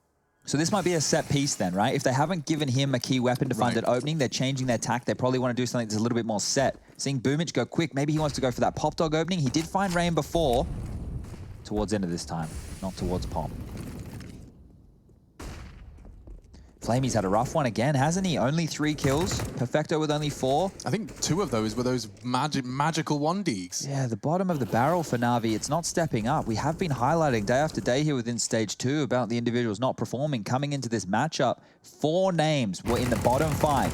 S2: So this might be a set piece then, right? If they haven't given him a key weapon to find an opening, they're changing their tack. They probably want to do something that's a little bit more set. Seeing Boomich go quick, maybe he wants to go for that Pop Dog opening. He did find Rain before. Towards end of this time, not towards Pop. Flamey's had a rough one again, hasn't he? Only 3 kills. Perfecto with only 4.
S3: I think 2 of those were those magical 1 digs.
S2: Yeah, the bottom of the barrel for Na'Vi, it's not stepping up. We have been highlighting day after day here within Stage 2 about the individuals not performing. Coming into this matchup, 4 names were in the bottom 5.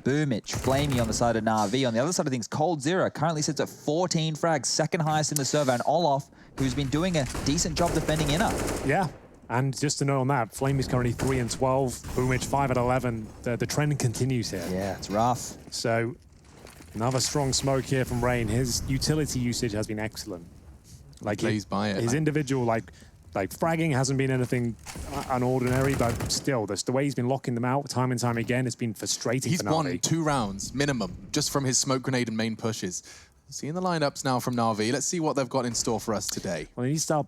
S2: Boomich, Flamey on the side of Na'Vi. On the other side of things, Coldzera currently sits at 14 frags, second highest in the server, and Olaf, who's been doing a decent job defending inner.
S1: Yeah. And just to note on that, Flame is currently 3 and 12, Boomich 5 at 11. The trend continues here.
S2: Yeah, it's rough.
S1: So another strong smoke here from Rain. His utility usage has been excellent. Like
S3: Plays by it.
S1: His individual like fragging hasn't been anything unordinary, but still, the way he's been locking them out time and time again, it's been frustrating.
S3: He's won 2 rounds minimum just from his smoke grenade and main pushes. Seeing the lineups now from Na'Vi. Let's see what they've got in store for us today.
S1: Well, he needs to start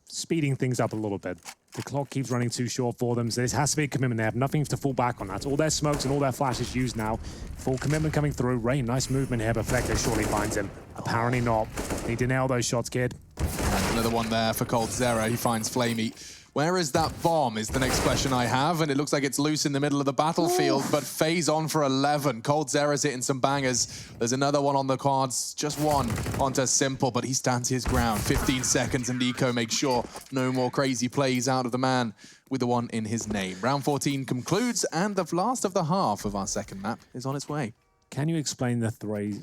S1: speeding things up a little bit. The clock keeps running too short for them, so this has to be a commitment. They have nothing to fall back on. That's all their smokes and all their flashes used now. Full commitment coming through. Rain, nice movement here, but Flecto surely finds him. Apparently not. Need to nail those shots, kid.
S3: And another one there for Coldzera. He finds Flamey. Where is that bomb is the next question I have, and it looks like it's loose in the middle of the battlefield, but FaZe on for 11. Coldzera's hitting some bangers. There's another one on the cards, just one onto Simple, but he stands his ground. 15 seconds, and Nico makes sure no more crazy plays out of the man with the 1 in his name. Round 14 concludes, and the last of the half of our second map is on its way.
S1: Can you explain the three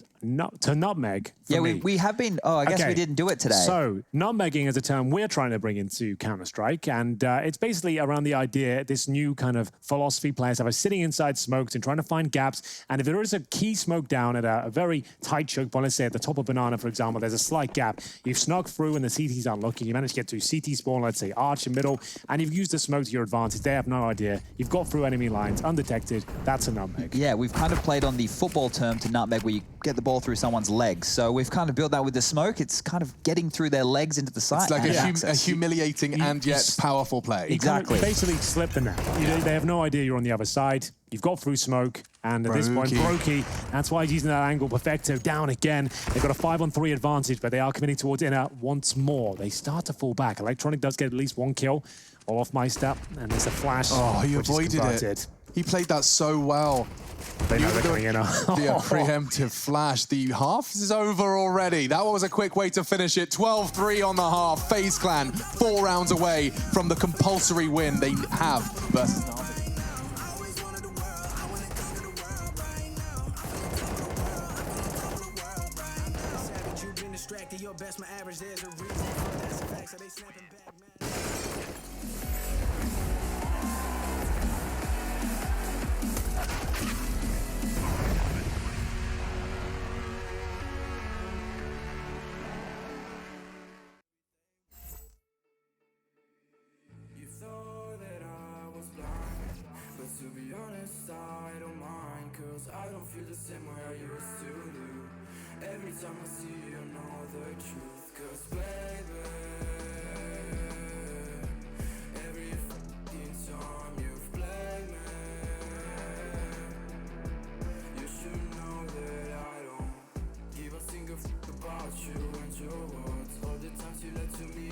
S1: to nutmeg?
S2: Yeah, we have been. Oh, I guess we didn't do it today.
S1: So nutmegging is a term we're trying to bring into Counter-Strike, and it's basically around the idea, this new kind of philosophy players have, sitting inside smokes and trying to find gaps. And if there is a key smoke down at a very tight choke point, let's say at the top of Banana, for example, there's a slight gap. You've snuck through and the CTs aren't looking. You managed to get to CT spawn, let's say arch in middle, and you've used the smoke to your advantage. They have no idea. You've got through enemy lines undetected. That's a nutmeg.
S2: Yeah, we've kind of played on the football term to nutmeg, where you get the ball through someone's legs. So we've kind of built that with the smoke. It's kind of getting through their legs into the site.
S3: It's like a humiliating and yet powerful play.
S2: Exactly.
S1: Basically slip the net. They have no idea you're on the other side. You've got through smoke, and at this point, Brokey, that's why he's using that angle. Perfecto down again. They've got a 5-on-3 advantage, but they are committing towards inner once more. They start to fall back. Electronic does get at least 1 kill. Off my step, and there's a flash.
S3: Oh, he avoided it. He played that so well.
S1: They know they're going in.
S3: The preemptive flash. The half is over already. That was a quick way to finish it. 12-3 on the half. FaZe Clan 4 rounds away from the compulsory win they have versus NAVI.
S4: time I see you know the truth. Cause baby, every fucking time you've played me, you should know that I don't give a single fuck about you and your words. All the times you lied to me,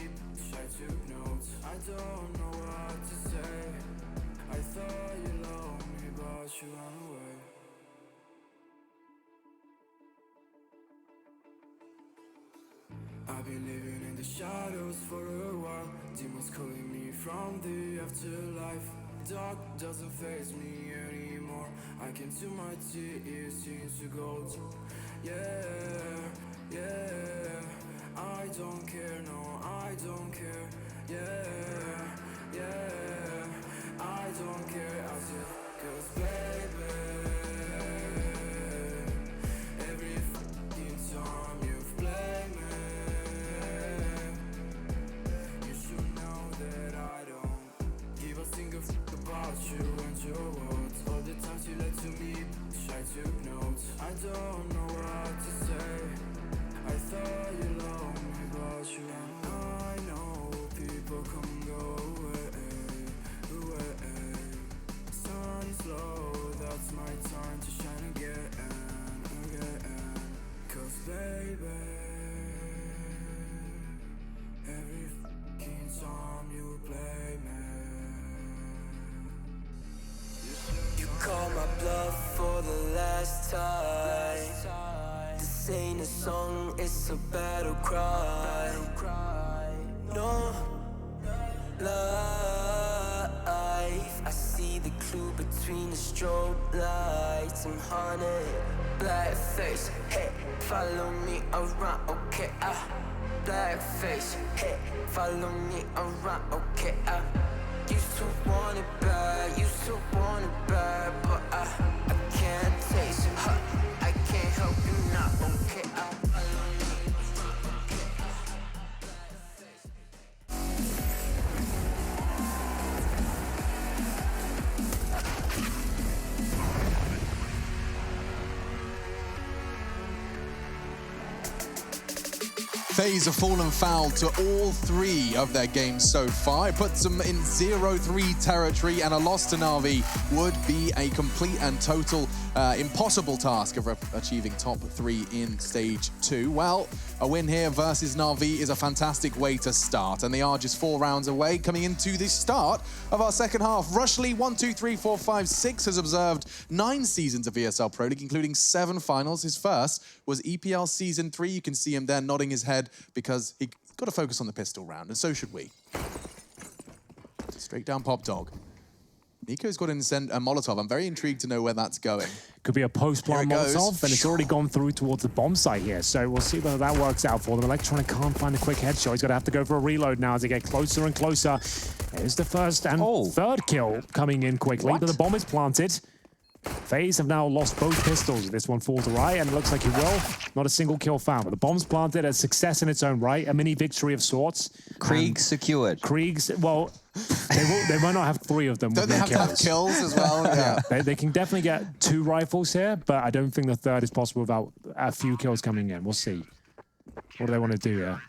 S4: I took notes. I don't know what to say. I thought you loved me, but you ran away. I've been living in the shadows for a while. Demons calling me from the afterlife. Dark doesn't faze me anymore. I can see my tears into gold. Yeah, yeah. I don't care, no, I don't care. Yeah, yeah. I don't care, I said, cause baby, every fucking time you've played me, you should know that I don't give a single fuck about you and your words. All the times you lied to me, I took notes. I don't know what to say. I thought you loved me, but you ran. I know people come and go away. Sun is low, that's my time to shine again. Cause baby, every fucking time you play me, you call my bluff for the last time. This ain't a song, it's a battle cry. No life, I see the clue between the strobe lights. I'm haunted, black face, hey, follow me around, okay, black face, hey, follow me around, okay, used to want it bad, but I can't taste it, I can't help you now, okay, follow me around, okay, black face.
S3: FaZe have fallen foul to all 3 of their games so far. It puts them in 0-3 territory, and a loss to NAVI would be a complete and total impossible task of achieving top 3 in stage 2. Well, a win here versus NAVI is a fantastic way to start, and they are just 4 rounds away coming into the start of our second half. Rushly 1, 2, 3, 4, 5, 6 has observed 9 seasons of ESL Pro League, including 7 finals. His first was EPL Season 3. You can see him there nodding his head because he got to focus on the pistol round, and so should we. Straight down Pop Dog. Nico's got in send a Molotov. I'm very intrigued to know where that's going.
S1: Could be a post-plant Molotov, and it's already gone through towards the bomb site here. So we'll see whether that works out for them. Electronic can't find a quick headshot. He's going to have to go for a reload now as they get closer and closer. There's the first and third kill coming in quickly, but the bomb is planted. FaZe have now lost both pistols. This one falls awry, and it looks like he will. Not a single kill found, but the bomb's planted, a success in its own right, a mini victory of sorts.
S2: Krieg's secured.
S1: Krieg's, well, they might not have 3 of them.
S3: Don't they have to have kills as well? Yeah.
S1: They can definitely get 2 rifles here, but I don't think the third is possible without a few kills coming in. We'll see. What do they want to do here?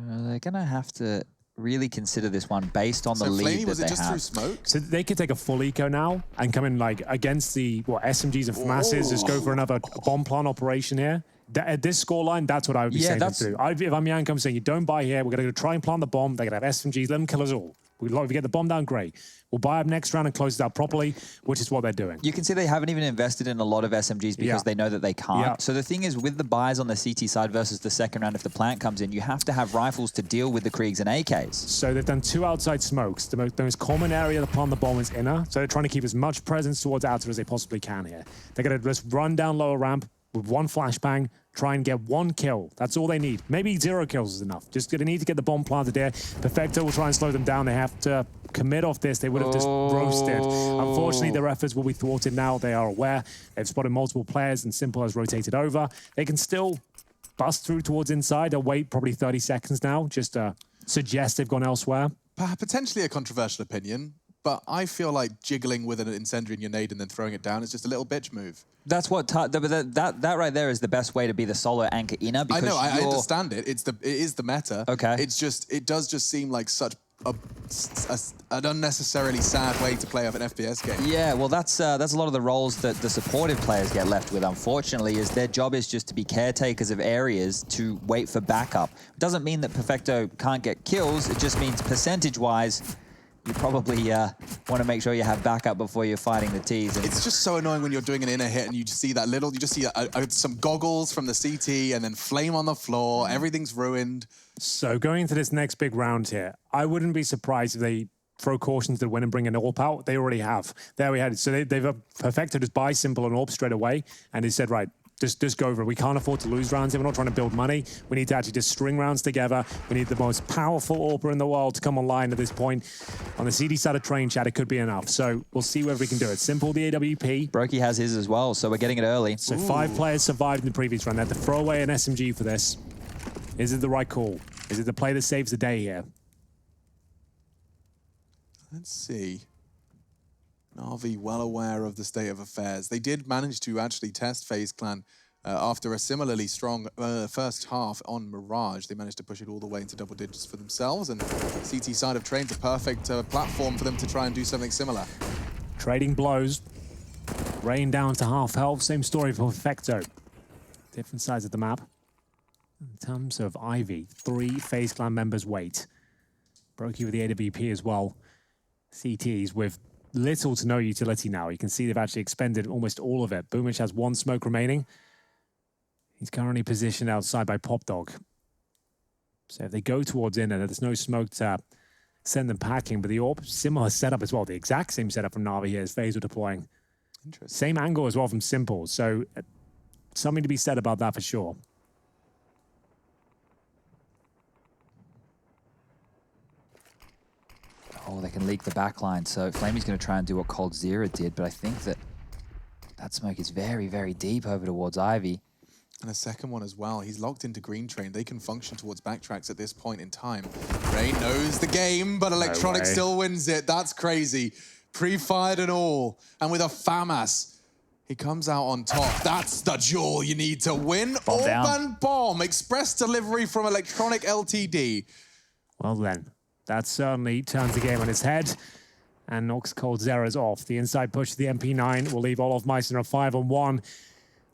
S2: They're going to have to really consider this one based on the lead that they have.
S3: Through smoke?
S1: So they could take a full eco now and come in like against the SMGs and FAMASs, just go for another bomb plant operation here. At this scoreline, that's what I would be saying to do. If I'm Yank, I'm saying you don't buy here. We're going to try and plant the bomb. They're going to have SMGs. Let them kill us all. If we get the bomb down, great. We'll buy up next round and close it out properly, which is what they're doing.
S2: You can see they haven't even invested in a lot of SMGs because they know that they can't. So the thing is, with the buys on the CT side versus the second round, if the plant comes in, you have to have rifles to deal with the Kriegs and AKs.
S1: So they've done 2 outside smokes. The most common area to plant the bomb is inner. So they're trying to keep as much presence towards outer as they possibly can here. They're going to just run down lower ramp with 1 flashbang, try and get 1 kill. That's all they need. Maybe 0 kills is enough. Just going to need to get the bomb planted there. Perfecto will try and slow them down. They have to commit off this. They would have just roasted. Unfortunately, their efforts will be thwarted now. They are aware. They've spotted multiple players, and Simple has rotated over. They can still bust through towards inside. They'll wait probably 30 seconds now, just to suggest they've gone elsewhere.
S3: Potentially a controversial opinion. but I feel like jiggling with an incendiary in your nade and then throwing it down is just a little bitch move.
S2: That's what that right there is the best way to be the solo anchor inner.
S3: I
S2: Because
S3: know, I understand it. It is the meta.
S2: Okay.
S3: It does just seem like such an unnecessarily sad way to play up an FPS game.
S2: Yeah, well, that's a lot of the roles that the supportive players get left with, unfortunately, is their job is just to be caretakers of areas to wait for backup. It doesn't mean that Perfecto can't get kills. It just means percentage-wise, you probably want to make sure you have backup before you're fighting the Ts. And
S3: it's just so annoying when you're doing an inner hit and you just see that little, you just see some goggles from the CT and then flame on the floor. Everything's ruined.
S1: So going into this next big round here, I wouldn't be surprised if they throw caution to the win and bring an AWP out. They already have. There we had it. So they've perfected just buy simple and AWP straight away. And they said, right, just go over it. We can't afford to lose rounds here. We're not trying to build money. We need to actually just string rounds together. We need the most powerful AWPer in the world to come online at this point. On the CD side of train chat, it could be enough. So we'll see whether we can do it. Simple, the AWP.
S2: Brokey has his as well, so we're getting it early.
S1: So 5 players survived in the previous round. They had to throw away an SMG for this. Is it the right call? Is it the play that saves the day here?
S3: Let's see. Na'Vi well aware of the state of affairs. They did manage to actually test FaZe Clan after a similarly strong first half on Mirage. They managed to push it all the way into double digits for themselves, and CT side of Train's a perfect platform for them to try and do something similar.
S1: Trading blows. Rain down to half health. Same story for Perfecto. Different sides of the map. In terms of Ivy, 3 FaZe Clan members wait. Brokey with the AWP as well. CTs with little to no utility now. You can see they've actually expended almost all of it. Boomich has 1 smoke remaining. He's currently positioned outside by Popdog. So if they go towards inner, there's no smoke to send them packing, but the AWP, similar setup as well. The exact same setup from Na'Vi here as FaZe were deploying.
S3: Interesting.
S1: Same angle as well from Simple. So something to be said about that for sure.
S2: Oh, they can leak the backline. So Flamey's going to try and do what Cold Zero did, but I think that smoke is very, very deep over towards Ivy.
S3: And a second one as well. He's locked into Green Train. They can function towards backtracks at this point in time. Rain knows the game, but Electronic still wins it. That's crazy. Pre-fired and all. And with a FAMAS, he comes out on top. That's the jewel you need to win. Orban Bomb. Express delivery from Electronic Ltd.
S1: Well then. That certainly turns the game on its head. And knocks Cold Zero's off. The inside push to the MP9 will leave Olof Meister a 5-on-1.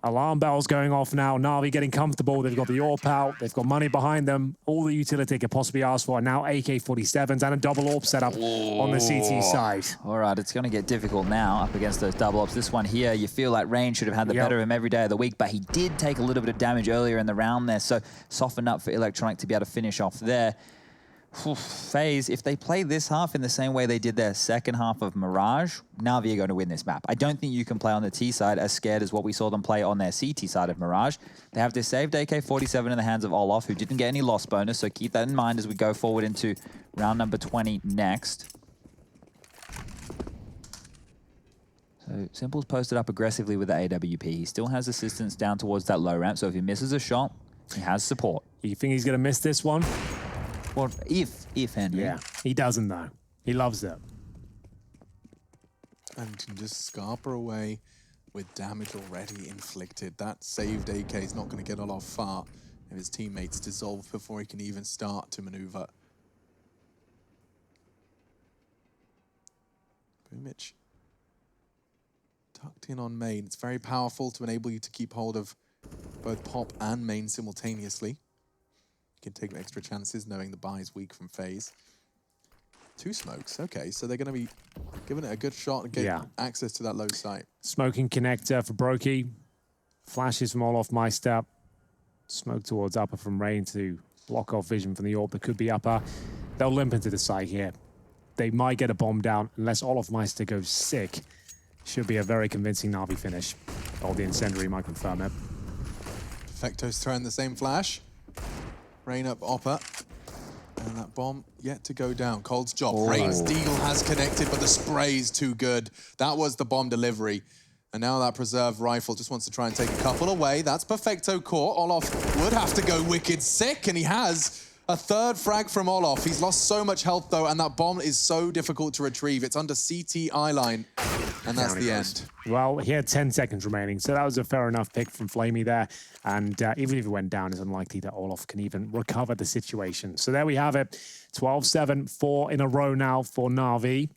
S1: Alarm bells going off now. Na'Vi getting comfortable. They've got the AWP out. They've got money behind them. All the utility they could possibly ask for. And now AK-47s and a double AWP setup on the CT side.
S2: All right, it's going to get difficult now up against those double AWPs. This one here, you feel like Rain should have had the better of him every day of the week, but he did take a little bit of damage earlier in the round there. So softened up for Electronic to be able to finish off there. FaZe, if they play this half in the same way they did their second half of Mirage, Na'Vi are going to win this map. I don't think you can play on the T side as scared as what we saw them play on their CT side of Mirage. They have this saved AK-47 in the hands of Olof, who didn't get any loss bonus, so keep that in mind as we go forward into round number 20 next. So Simple's posted up aggressively with the AWP. He still has assistance down towards that low ramp, so if he misses a shot, he has support.
S1: You think he's going to miss this one?
S2: Well, if Henry.
S1: Yeah, he doesn't though. He loves it.
S3: And can just scarper away with damage already inflicted. That saved AK is not going to get a lot far if his teammates dissolve before he can even start to maneuver. Boomich tucked in on main. It's very powerful to enable you to keep hold of both pop and main simultaneously. You can take extra chances knowing the buy is weak from FaZe. 2 smokes, okay, so they're going to be giving it a good shot and get access to that low site.
S1: Smoking connector for Brokey. Flashes from Olof Meister. Smoke towards upper from Rain to block off vision from the AWP that could be upper. They'll limp into the site here. They might get a bomb down unless Olof Meister goes sick. Should be a very convincing Na'Vi finish. Or the incendiary might confirm it.
S3: Perfecto's throwing the same flash. Rain up Oppa. And that bomb yet to go down. Cold's job. Rain's deal has connected, but the spray's too good. That was the bomb delivery. And now that preserved rifle just wants to try and take a couple away. That's Perfecto caught. Olof would have to go wicked sick, and he has. A third frag from Olof. He's lost so much health, though, and that bomb is so difficult to retrieve. It's under CT eye line, and that's the end.
S1: Well, he had 10 seconds remaining, so that was a fair enough pick from Flamey there. And even if it went down, it's unlikely that Olof can even recover the situation. So there we have it. 12-7, 4 in a row now for Na'Vi.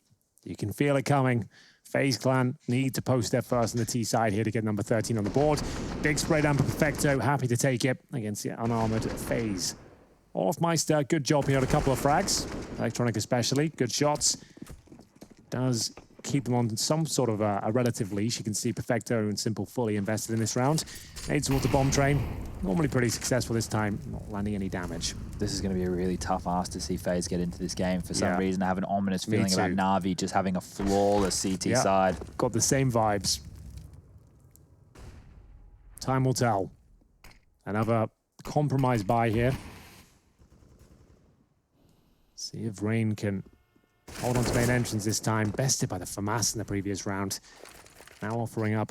S1: You can feel it coming. FaZe Clan need to post their first on the T side here to get number 13 on the board. Big spray down for Perfecto, happy to take it against the unarmored FaZe. Olofmeister, good job here on a couple of frags. Electronic especially, good shots. Does keep them on some sort of a relative leash. You can see Perfecto and Simple fully invested in this round. Aids towards the bomb train. Normally pretty successful this time, not landing any damage.
S2: This is going to be a really tough ask to see FaZe get into this game. For some reason, I have an ominous feeling about Na'Vi just having a flawless CT side.
S1: Got the same vibes. Time will tell. Another compromise buy here. See if Rain can hold on to main entrance this time. Bested by the FAMAS in the previous round. Now offering up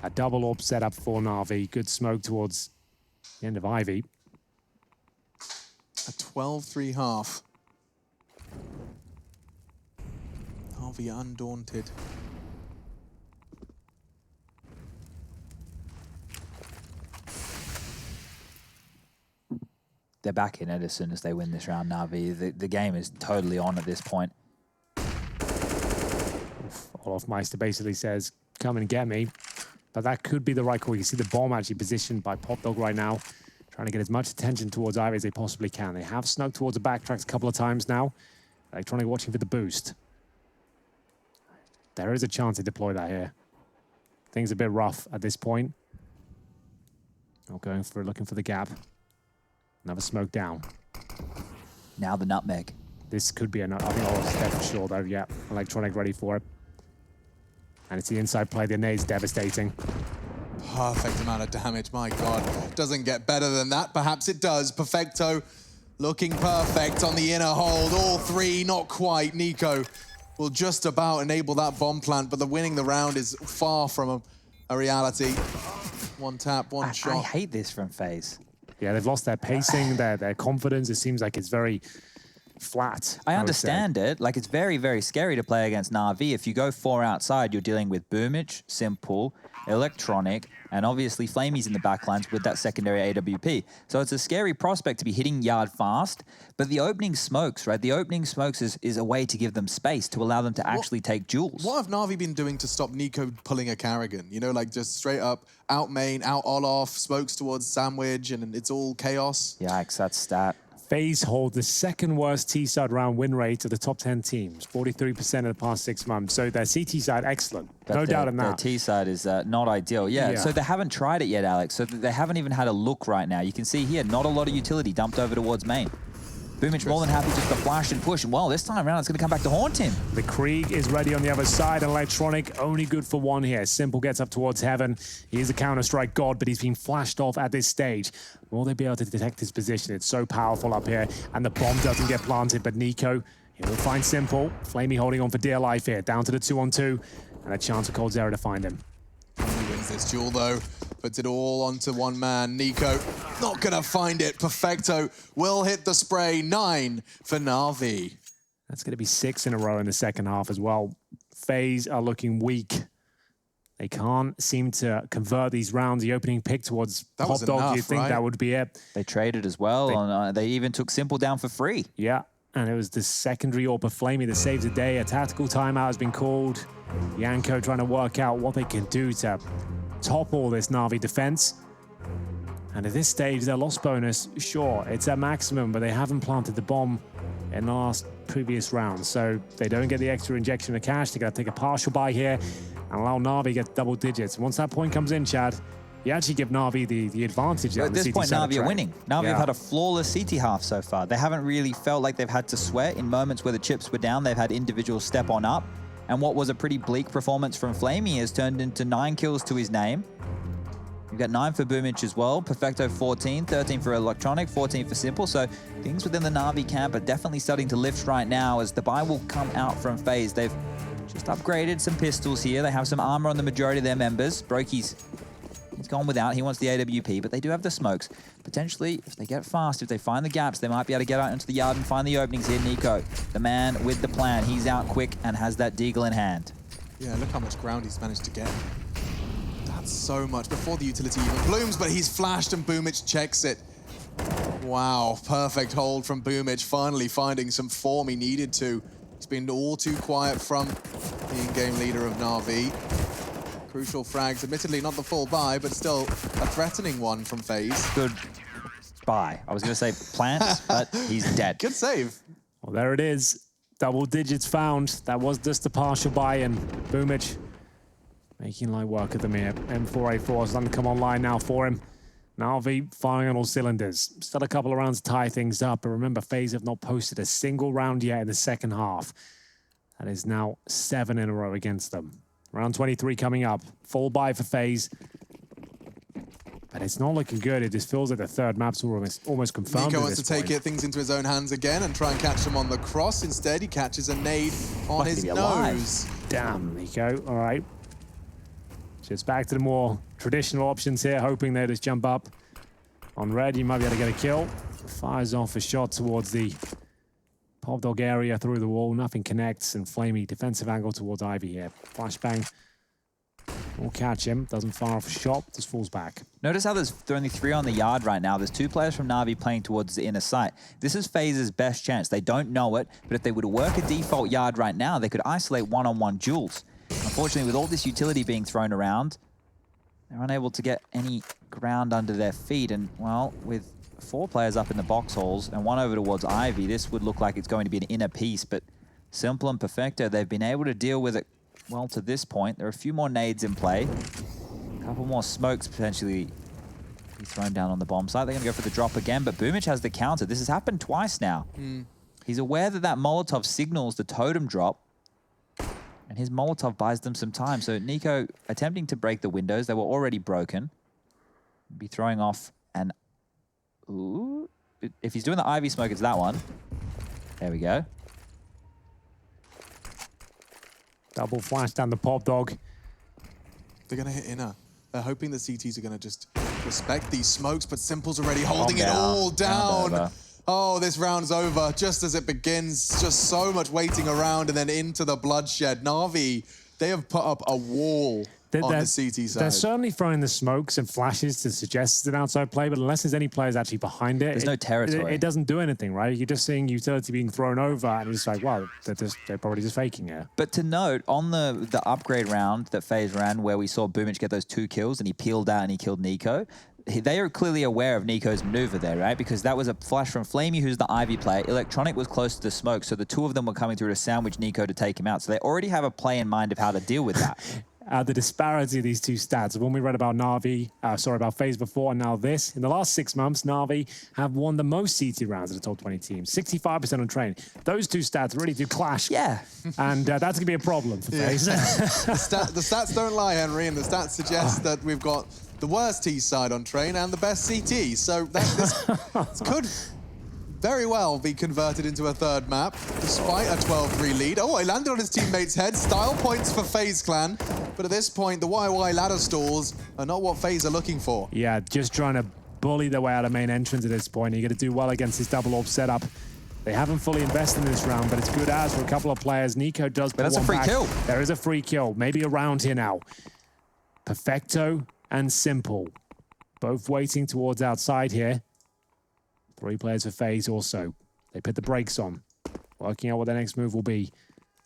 S1: a double orb setup for Na'Vi. Good smoke towards the end of Ivy.
S3: A 12-3 half. Na'Vi undaunted.
S2: They're back in it as soon as they win this round, Na'Vi. The game is totally on at this point.
S1: Olofmeister basically says, come and get me. But that could be the right call. You see the bomb actually positioned by Popdog right now, trying to get as much attention towards Ivy as they possibly can. They have snuck towards the backtracks a couple of times now. Electronic watching for the boost. There is a chance to deploy that here. Things a bit rough at this point. Not going for looking for the gap. Another smoke down.
S2: Now the nutmeg.
S1: This could be another. I think Olof's dead for sure, though. Yeah, Electronic ready for it. And it's the inside play. The nade's devastating.
S3: Perfect amount of damage. My God, doesn't get better than that. Perhaps it does. Perfecto looking perfect on the inner hold. All three, not quite. Nico will just about enable that bomb plant, but the winning the round is far from a reality. One tap, one shot.
S2: I hate this from FaZe.
S1: Yeah, they've lost their pacing, their confidence. It seems like it's very flat.
S2: I understand it. Like, it's very, very scary to play against Na'Vi. If you go 4 outside, you're dealing with Boomich, Simple, Electronic, and obviously Flamey's in the backlines with that secondary AWP. So it's a scary prospect to be hitting yard fast. But the opening smokes, right? The opening smokes is a way to give them space, to allow them to actually take duels.
S3: What have Na'Vi been doing to stop Nico pulling a Carrigan? You know, like just straight up out main, out Olof, smokes towards Sandwich, and it's all chaos.
S2: Yikes, that's stat.
S1: FaZe hold the second worst T-side round win rate of the top 10 teams, 43% in the past 6 months. So their CT side, excellent.
S2: But
S1: no doubt in that.
S2: Their T side is not ideal. Yeah, so they haven't tried it yet, Alex. So they haven't even had a look right now. You can see here, not a lot of utility dumped over towards main. Boomich more than happy just to flash and push. And well, this time around, it's going to come back to haunt him.
S1: The Krieg is ready on the other side. Electronic only good for one here. Simple gets up towards heaven. He is a Counter-Strike god, but he's been flashed off at this stage. Will they be able to detect his position? It's so powerful up here. And the bomb doesn't get planted, but Nico, he will find Simple. Flamey holding on for dear life here. Down to the 2-on-2. And a chance for Cold Zero to find him.
S3: He wins this duel, though. Puts it all onto one man. Nico not going to find it. Perfecto will hit the spray. 9 for Na'Vi.
S1: That's going to be 6 in a row in the second half as well. FaZe are looking weak. They can't seem to convert these rounds. The opening pick towards Popdog, you'd think that would be it.
S2: They traded as well. They even took Simple down for free.
S1: Yeah, and it was the secondary AWP of Flamey that saves the day. A tactical timeout has been called. Yanko trying to work out what they can do to topple this Na'Vi defense. And at this stage, their loss bonus, sure, it's at maximum, but they haven't planted the bomb in the previous round. So they don't get the extra injection of cash. They got to take a partial buy here and allow Na'Vi get double digits. Once that point comes in, Chad, you actually give Na'Vi the advantage.
S2: At this point, Na'Vi are winning. Na'Vi have had a flawless CT half so far. They haven't really felt like they've had to sweat. In moments where the chips were down, they've had individuals step on up. And what was a pretty bleak performance from Flamey has turned into 9 kills to his name. We've got 9 for Boomich as well. Perfecto 14, 13 for Electronic, 14 for Simple. So things within the Na'Vi camp are definitely starting to lift right now as the buy will come out from FaZe. They've just upgraded some pistols here. They have some armor on the majority of their members. Brokey's He's gone without. He wants the AWP, but they do have the smokes. Potentially, if they get fast, if they find the gaps, they might be able to get out into the yard and find the openings here. Nico, the man with the plan. He's out quick and has that deagle in hand.
S3: Yeah, look how much ground he's managed to get. That's so much before the utility even blooms, but he's flashed and Boomich checks it. Wow, perfect hold from Boomich, finally finding some form he needed to. He's been all too quiet from the in-game leader of NAVI. Crucial frags, admittedly not the full buy, but still a threatening one from FaZe.
S2: Good buy. I was going to say plant, but he's dead.
S3: Good save.
S1: Well, there it is. Double digits found. That was just a partial buy, and Boomich making light work of them here. M4A4 is starting to come online now for him. NAVI firing on all cylinders. Still a couple of rounds to tie things up, but remember, FaZe have not posted a single round yet in the second half. That is now 7 in a row against them. Round 23 coming up. Full buy for FaZe. But it's not looking good. It just feels like the third map's almost confirmed.
S3: Nico wants to take things into his own hands again and try and catch him on the cross. Instead, he catches a nade on his nose.
S1: Damn, Nico. All right. Just back to the more traditional options here, hoping they just jump up. On red, you might be able to get a kill. Fires off a shot towards the Pop Dog area through the wall. Nothing connects, and Flamey defensive angle towards Ivy here. Flashbang. Will catch him. Doesn't fire off a shot. Just falls back.
S2: Notice how there's only 3 on the yard right now. There's 2 players from NAVI playing towards the inner site. This is FaZe's best chance. They don't know it, but if they were to work a default yard right now, they could isolate one-on-one duels. Unfortunately, with all this utility being thrown around, they're unable to get any ground under their feet. And, well, with 4 players up in the box halls and 1 over towards Ivy, this would look like it's going to be an inner piece. But Simple and Perfecto, they've been able to deal with it well to this point. There are a few more nades in play. A couple more smokes potentially be thrown down on the bomb site. They're going to go for the drop again, but Boomich has the counter. This has happened twice now. He's aware that that Molotov signals the totem drop, and his Molotov buys them some time. So Nico attempting to break the windows. They were already broken. Be throwing off an... Ooh. If he's doing the Ivy smoke, it's that one. There we go.
S1: Double flash down the Pop Dog.
S3: They're going to hit inner. They're hoping the CTs are going to just respect these smokes, but Simple's already holding it all down. Oh, this round's over just as it begins. Just so much waiting around and then into the bloodshed. NAVI, they have put up a wall on the CT side.
S1: They're certainly throwing the smokes and flashes to suggest it's an outside play, but unless there's any players actually behind it,
S2: there's no territory.
S1: It doesn't do anything, right? You're just seeing utility being thrown over, and it's like, wow, they're probably just faking it.
S2: But to note, on the upgrade round that FaZe ran, where we saw Boomich get those 2 kills and he peeled out and he killed Nico, they are clearly aware of Nico's maneuver there, right? Because that was a flash from Flamey, who's the Ivy player. Electronic was close to the smoke, so the 2 of them were coming through to sandwich Nico to take him out. So they already have a play in mind of how to deal with that.
S1: The disparity of these 2 stats. When we read about about FaZe before, and now this, in the last 6 months, NAVI have won the most CT rounds of the top 20 teams, 65% on train. Those 2 stats really do clash.
S2: Yeah.
S1: And that's going to be a problem for FaZe.
S3: The stats don't lie, Henry, and the stats suggest that we've got the worst T side on train and the best CT. So this could very well be converted into a 3rd map, despite a 12-3 lead. Oh, he landed on his teammate's head. Style points for FaZe Clan. But at this point, the YY ladder stalls are not what FaZe are looking for.
S1: Yeah, just trying to bully their way out of main entrance at this point. You're going to do well against this double orb setup. They haven't fully invested in this round, but it's good as for a couple of players. Nico does put
S2: that's a free kill.
S1: There is a free kill. Maybe a round here now. Perfecto and Simple, both waiting towards outside here. 3 players for FaZe also. They put the brakes on, working out what their next move will be.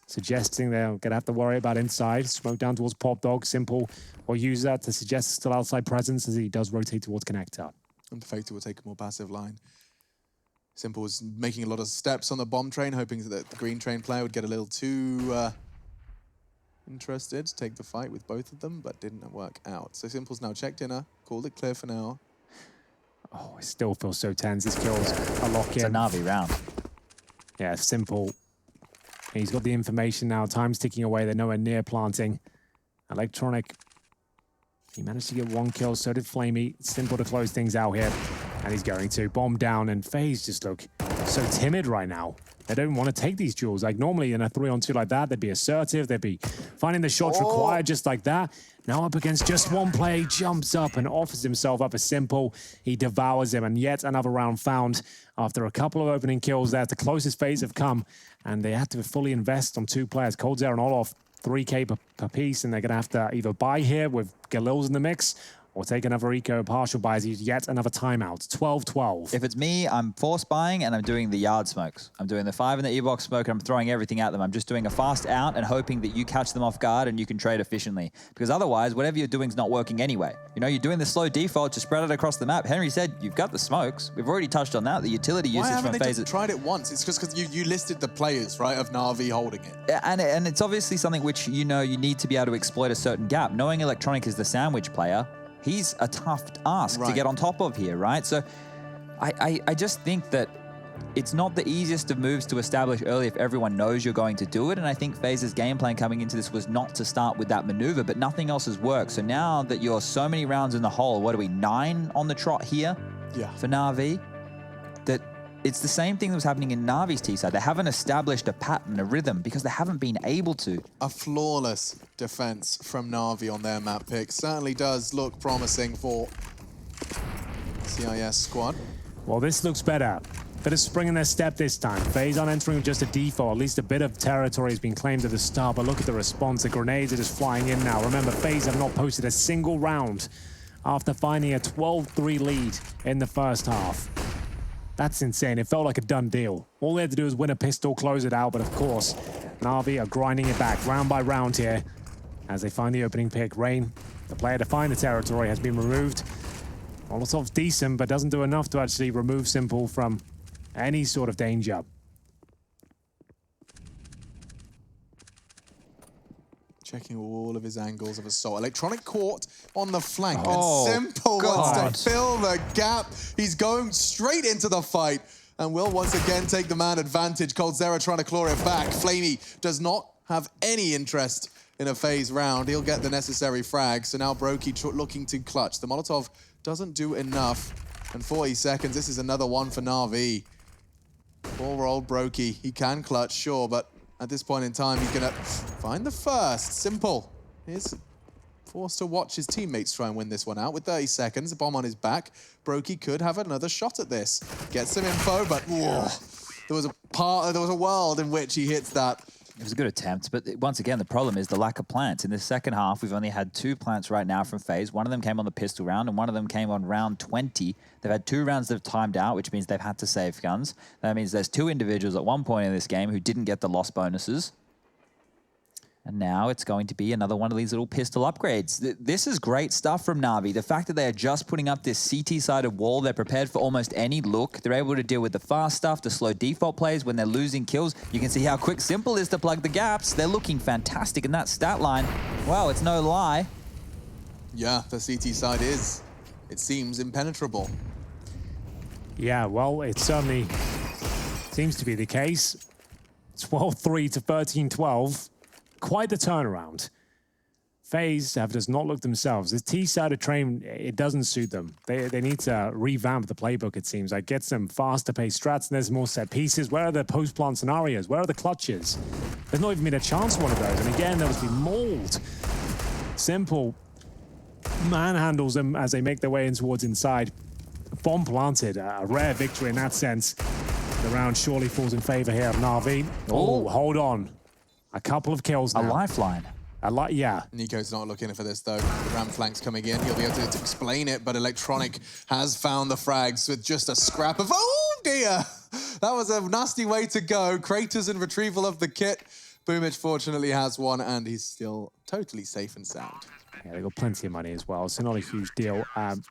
S1: Suggesting they're going to have to worry about inside. Smoke down towards Pop Dog. Simple will use that to suggest still outside presence as he does rotate towards Connector.
S3: And Perfecto will take a more passive line. Simple was making a lot of steps on the bomb train, hoping that the green train player would get a little too interested to take the fight with both of them, but didn't work out. So Simple's now checked inner, called it clear for now.
S1: Oh, it still feels so tense. This kill's a lock-in.
S2: It's a NAVI round.
S1: Yeah, Simple. He's got the information now. Time's ticking away. They're nowhere near planting. Electronic. He managed to get 1 kill. So did Flamey. Simple to close things out here. And he's going to bomb down. And FaZe just look so timid right now. They don't want to take these duels. Like normally in a 3-on-2 like that, they'd be assertive. They'd be finding the shots required just like that. Now up against just one play, he jumps up and offers himself up a simple. He devours him, and yet another round found after a couple of opening kills there. The closest FaZe have come, and they had to fully invest on 2 players. coldzera and Olof, 3K per piece, and they're going to have to either buy here with Galil's in the mix or take another eco partial buy as he's yet another timeout. 12-12.
S2: If it's me, I'm force buying and I'm doing the yard smokes. I'm doing the 5 in the E-box smoke and I'm throwing everything at them. I'm just doing a fast out and hoping that you catch them off guard and you can trade efficiently. Because otherwise, whatever you're doing is not working anyway. You know, you're doing the slow default to spread it across the map. Henry said, you've got the smokes. We've already touched on that, the utility usage from FaZe.
S3: Why haven't they just tried it once? It's just because you listed the players, right, of Na'Vi holding it.
S2: And it's obviously something which, you know, you need to be able to exploit a certain gap. Knowing Electronic is the sandwich player, he's a tough ask to get on top of here, right? So I just think that it's not the easiest of moves to establish early if everyone knows you're going to do it. And I think FaZe's game plan coming into this was not to start with that maneuver, but nothing else has worked. So now that you're so many rounds in the hole, what are we, 9 on the trot here for Na'Vi? That it's the same thing that was happening in Navi's T side. They haven't established a pattern, a rhythm, because they haven't been able to.
S3: A flawless defense from Na'Vi on their map pick. Certainly does look promising for CIS squad.
S1: Well, this looks better. Bit of spring in their step this time. FaZe aren't entering with just a default. At least a bit of territory has been claimed at the start, but look at the response. The grenades are just flying in now. Remember, FaZe have not posted a single round after finding a 12-3 lead in the first half. That's insane. It felt like a done deal. All they had to do was win a pistol, close it out, but of course, Na'Vi are grinding it back round by round here as they find the opening pick. Rain, the player to find the territory, has been removed. Molotov's decent, but doesn't do enough to actually remove Simple from any sort of danger.
S3: Checking all of his angles of assault. Electronic caught on the flank, and Simple wants to fill the gap. He's going straight into the fight, and will once again take the man advantage. coldzera trying to claw it back. Flamey does not have any interest in a FaZe round. He'll get the necessary frag, so now Brokey looking to clutch. The Molotov doesn't do enough, and 40 seconds. This is another one for Na'Vi. Poor-old Brokey. He can clutch, sure, but at this point in time, he's going to find the first. Simple is forced to watch his teammates try and win this one out. With 30 seconds, a bomb on his back, Brokey could have another shot at this. Get some info, but whoa, there was a world in which he hits that.
S2: It was a good attempt, but once again, the problem is the lack of plants. In the second half, we've only had 2 plants right now from FaZe. One of them came on the pistol round, and one of them came on round 20. They've had 2 rounds that have timed out, which means they've had to save guns. That means there's 2 individuals at one point in this game who didn't get the loss bonuses. And now it's going to be another one of these little pistol upgrades. This is great stuff from Na'Vi. The fact that they are just putting up this CT-sided wall, they're prepared for almost any look. They're able to deal with the fast stuff, the slow default plays when they're losing kills. You can see how quick Simple is to plug the gaps. They're looking fantastic in that stat line. Wow, it's no lie.
S3: Yeah, the CT side is, it seems, impenetrable.
S1: Yeah, well, it certainly seems to be the case. 12-3 to 13-12. Quite the turnaround. FaZe does not look themselves. This T-sided train, it doesn't suit them. They need to revamp the playbook, it seems. Like, get some faster paced strats, and there's more set pieces. Where are the post-plant scenarios? Where are the clutches? There's not even been a chance for one of those. And again, there was the mauled. Simple manhandles them as they make their way in towards inside. Bomb planted, a rare victory in that sense. The round surely falls in favor here of Na'Vi. Oh, hold on. A couple of kills now.
S2: A lifeline.
S1: Yeah.
S3: Nico's not looking for this, though. The ram flank's coming in. He'll be able to explain it, but Electronic has found the frags with just a scrap of... Oh, dear! That was a nasty way to go. Craters and retrieval of the kit. Boomich fortunately has one, and he's still totally safe and sound.
S1: Yeah, they got plenty of money as well, so not a huge deal.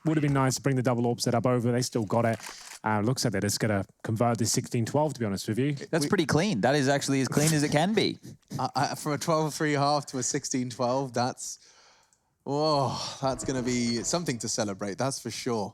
S1: Would have been nice to bring the double orb setup over. They still got it. Looks like they're just going to convert this 16-12, to be honest with you.
S2: That's pretty clean. That is actually as clean as it can be.
S3: From a 12-3 half to a 16-12, that's going to be something to celebrate, that's for sure.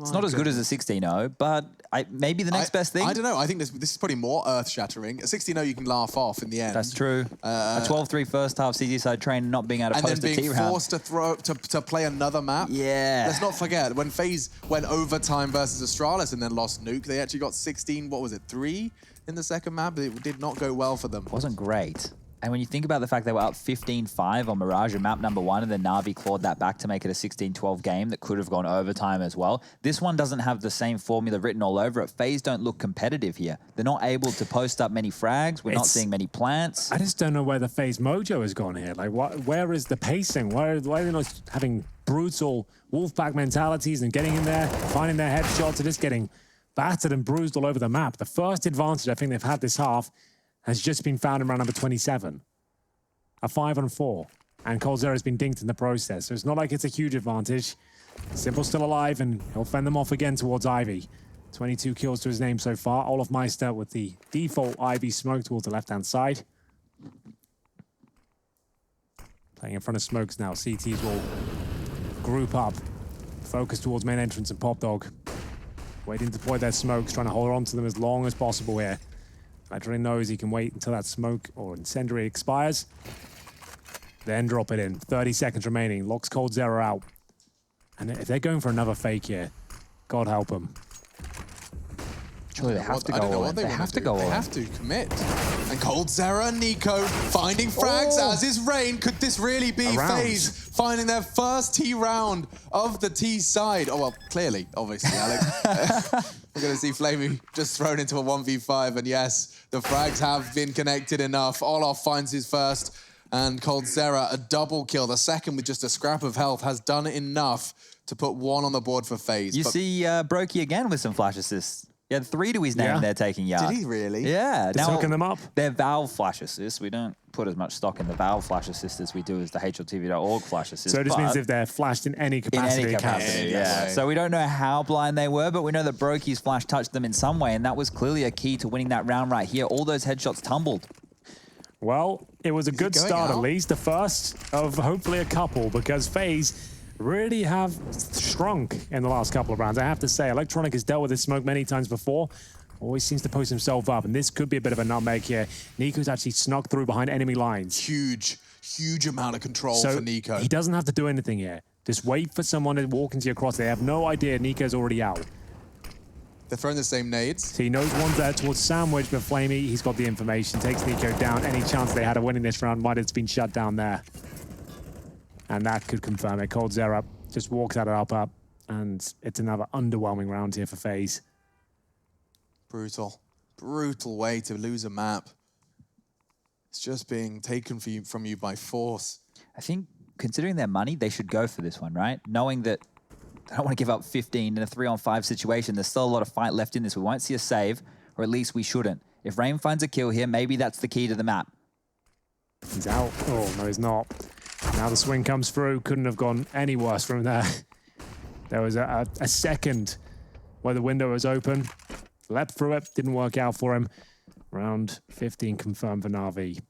S2: It's not as good as a 16-0, but maybe the next best thing.
S3: I don't know. I think this is probably more earth-shattering. A 16-0 you can laugh off in the end.
S2: That's true. A 12-3 first half CG side train not being able to post a T round.
S3: And then being forced to play another map.
S2: Yeah.
S3: Let's not forget, when FaZe went overtime versus Astralis and then lost Nuke, they actually got 16, what was it, 3 in the second map? It did not go well for them.
S2: Wasn't great. And when you think about the fact they were up 15-5 on Mirage in map number 1, and then Na'Vi clawed that back to make it a 16-12 game that could have gone overtime as well. This one doesn't have the same formula written all over it. FaZe don't look competitive here. They're not able to post up many frags. We're not seeing many plants.
S1: I just don't know where the FaZe mojo has gone here. Like, where is the pacing? Why are they not having brutal Wolfpack mentalities and getting in there, finding their headshots, and just getting battered and bruised all over the map? The first advantage I think they've had this half has just been found in round number 27. A 5-on-4. And coldzera has been dinked in the process. So it's not like it's a huge advantage. Simple's still alive, and he'll fend them off again towards Ivy. 22 kills to his name so far. Olaf Meister with the default Ivy smoke towards the left-hand side. Playing in front of smokes now. CTs will group up. Focus towards main entrance and Pop Dog. Waiting to deploy their smokes, trying to hold on to them as long as possible here. Veteran knows he can wait until that smoke or incendiary expires. Then drop it in. 30 seconds remaining. Locks coldzera out. And if they're going for another fake here, God help them.
S2: Surely they have to go all in. They have to go all in.
S3: They have to commit. And coldzera and Nico finding frags, as is Rain. Could this really be FaZe finding their first T round of the T side? Oh, well, clearly, obviously, Alex. We're going to see Flamey just thrown into a 1v5. And yes, the frags have been connected enough. Olaf finds his first. And coldzera, a double kill. The second with just a scrap of health has done enough to put one on the board for FaZe.
S2: You see Brokey again with some flash assists. He had 3 to his name there taking Yard.
S3: Did he really?
S2: Yeah.
S1: Just hooking them up.
S2: They're Valve flash assists. We don't put as much stock in the Valve flash assists as we do as the HLTV.org flash assists.
S1: So it just means if they're flashed in any capacity.
S2: In any capacity, yeah. So we don't know how blind they were, but we know that Brokey's flash touched them in some way, and that was clearly a key to winning that round right here. All those headshots tumbled.
S1: Well, it was a good start at least. The first of hopefully a couple, because FaZe really have shrunk in the last couple of rounds. I have to say, Electronic has dealt with this smoke many times before. Always seems to post himself up, and this could be a bit of a nutmeg here. Nico's actually snuck through behind enemy lines.
S3: Huge amount of control for Nico.
S1: He doesn't have to do anything here. Just wait for someone to walk into your cross. They have no idea Nico's already out.
S3: They're throwing the same nades.
S1: So he knows one's there towards Sandwich, but Flamey, he's got the information. Takes Nico down. Any chance they had of winning this round might have been shut down there. And that could confirm it. coldzera just walks out of up, and it's another underwhelming round here for FaZe.
S3: Brutal way to lose a map. It's just being taken from you by force.
S2: I think, considering their money, they should go for this one, right? Knowing that they don't want to give up 15 in a 3-on-5 situation. There's still a lot of fight left in this. We won't see a save, or at least we shouldn't. If Rain finds a kill here, maybe that's the key to the map.
S1: He's out. Oh, no, he's not. Now the swing comes through. Couldn't have gone any worse from there. There was a second where the window was open. Leapt through it. Didn't work out for him. Round 15 confirmed for Na'Vi.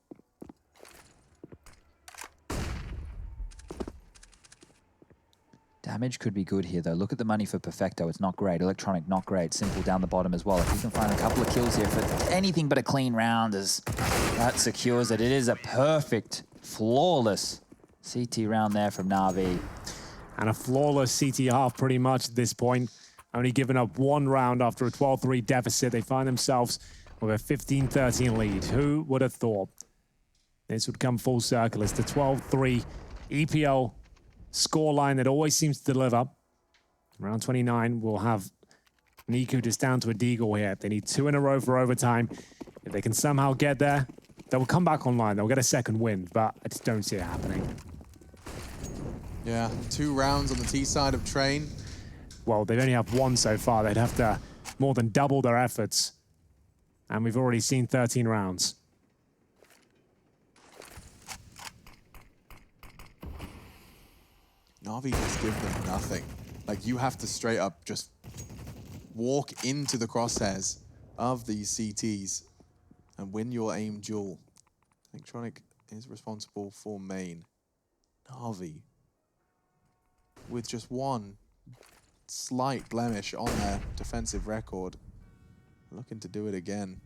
S2: Damage could be good here, though. Look at the money for Perfecto. It's not great. Electronic, not great. Simple down the bottom as well. If you can find a couple of kills here for anything but a clean round, that secures it. It is a perfect, flawless CT round there from Na'Vi.
S1: And a flawless CT half pretty much at this point. Only giving up one round after a 12-3 deficit. They find themselves with a 15-13 lead. Who would have thought this would come full circle? It's the 12-3 EPL scoreline that always seems to deliver. Round 29 will have Nico just down to a deagle here. They need 2 in a row for overtime. If they can somehow get there, they will come back online. They'll get a second win, but I just don't see it happening.
S3: Yeah, 2 rounds on the T side of Train.
S1: Well, they've only have 1 so far. They'd have to more than double their efforts. And we've already seen 13 rounds.
S3: Na'Vi just give them nothing. Like, you have to straight up just walk into the crosshairs of these CTs and win your aim duel. Electronic is responsible for main. Na'Vi with just 1 slight blemish on their defensive record. Looking to do it again.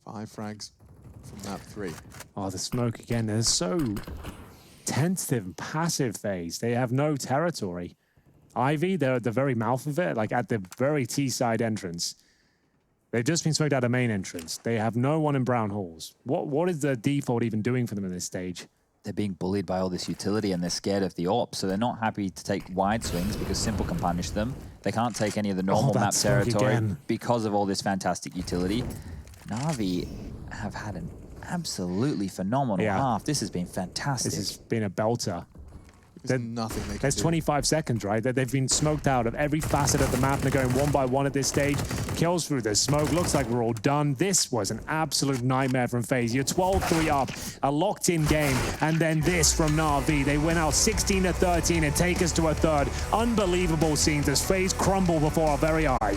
S3: 5 frags from map 3.
S1: Oh, the smoke again. They're so tentative and passive phase. They have no territory. Ivy, they're at the very mouth of it, like at the very T-side entrance. They've just been smoked out of main entrance. They have no one in brown halls. What is the default even doing for them in this stage?
S2: They're being bullied by all this utility and they're scared of the AWP, so they're not happy to take wide swings because Simple can punish them. They can't take any of the normal map territory because of all this fantastic utility. Navi have had an absolutely phenomenal half. This has been fantastic.
S1: This has been a belter.
S3: There's nothing they can
S1: There's
S3: do.
S1: 25 seconds, right? They've been smoked out of every facet of the map. They're going one by one at this stage. Kills through the smoke. Looks like we're all done. This was an absolute nightmare from FaZe. You're 12-3 up, a locked-in game, and then this from Na'Vi. They win out 16-13 and take us to a third. Unbelievable scenes as FaZe crumble before our very eyes.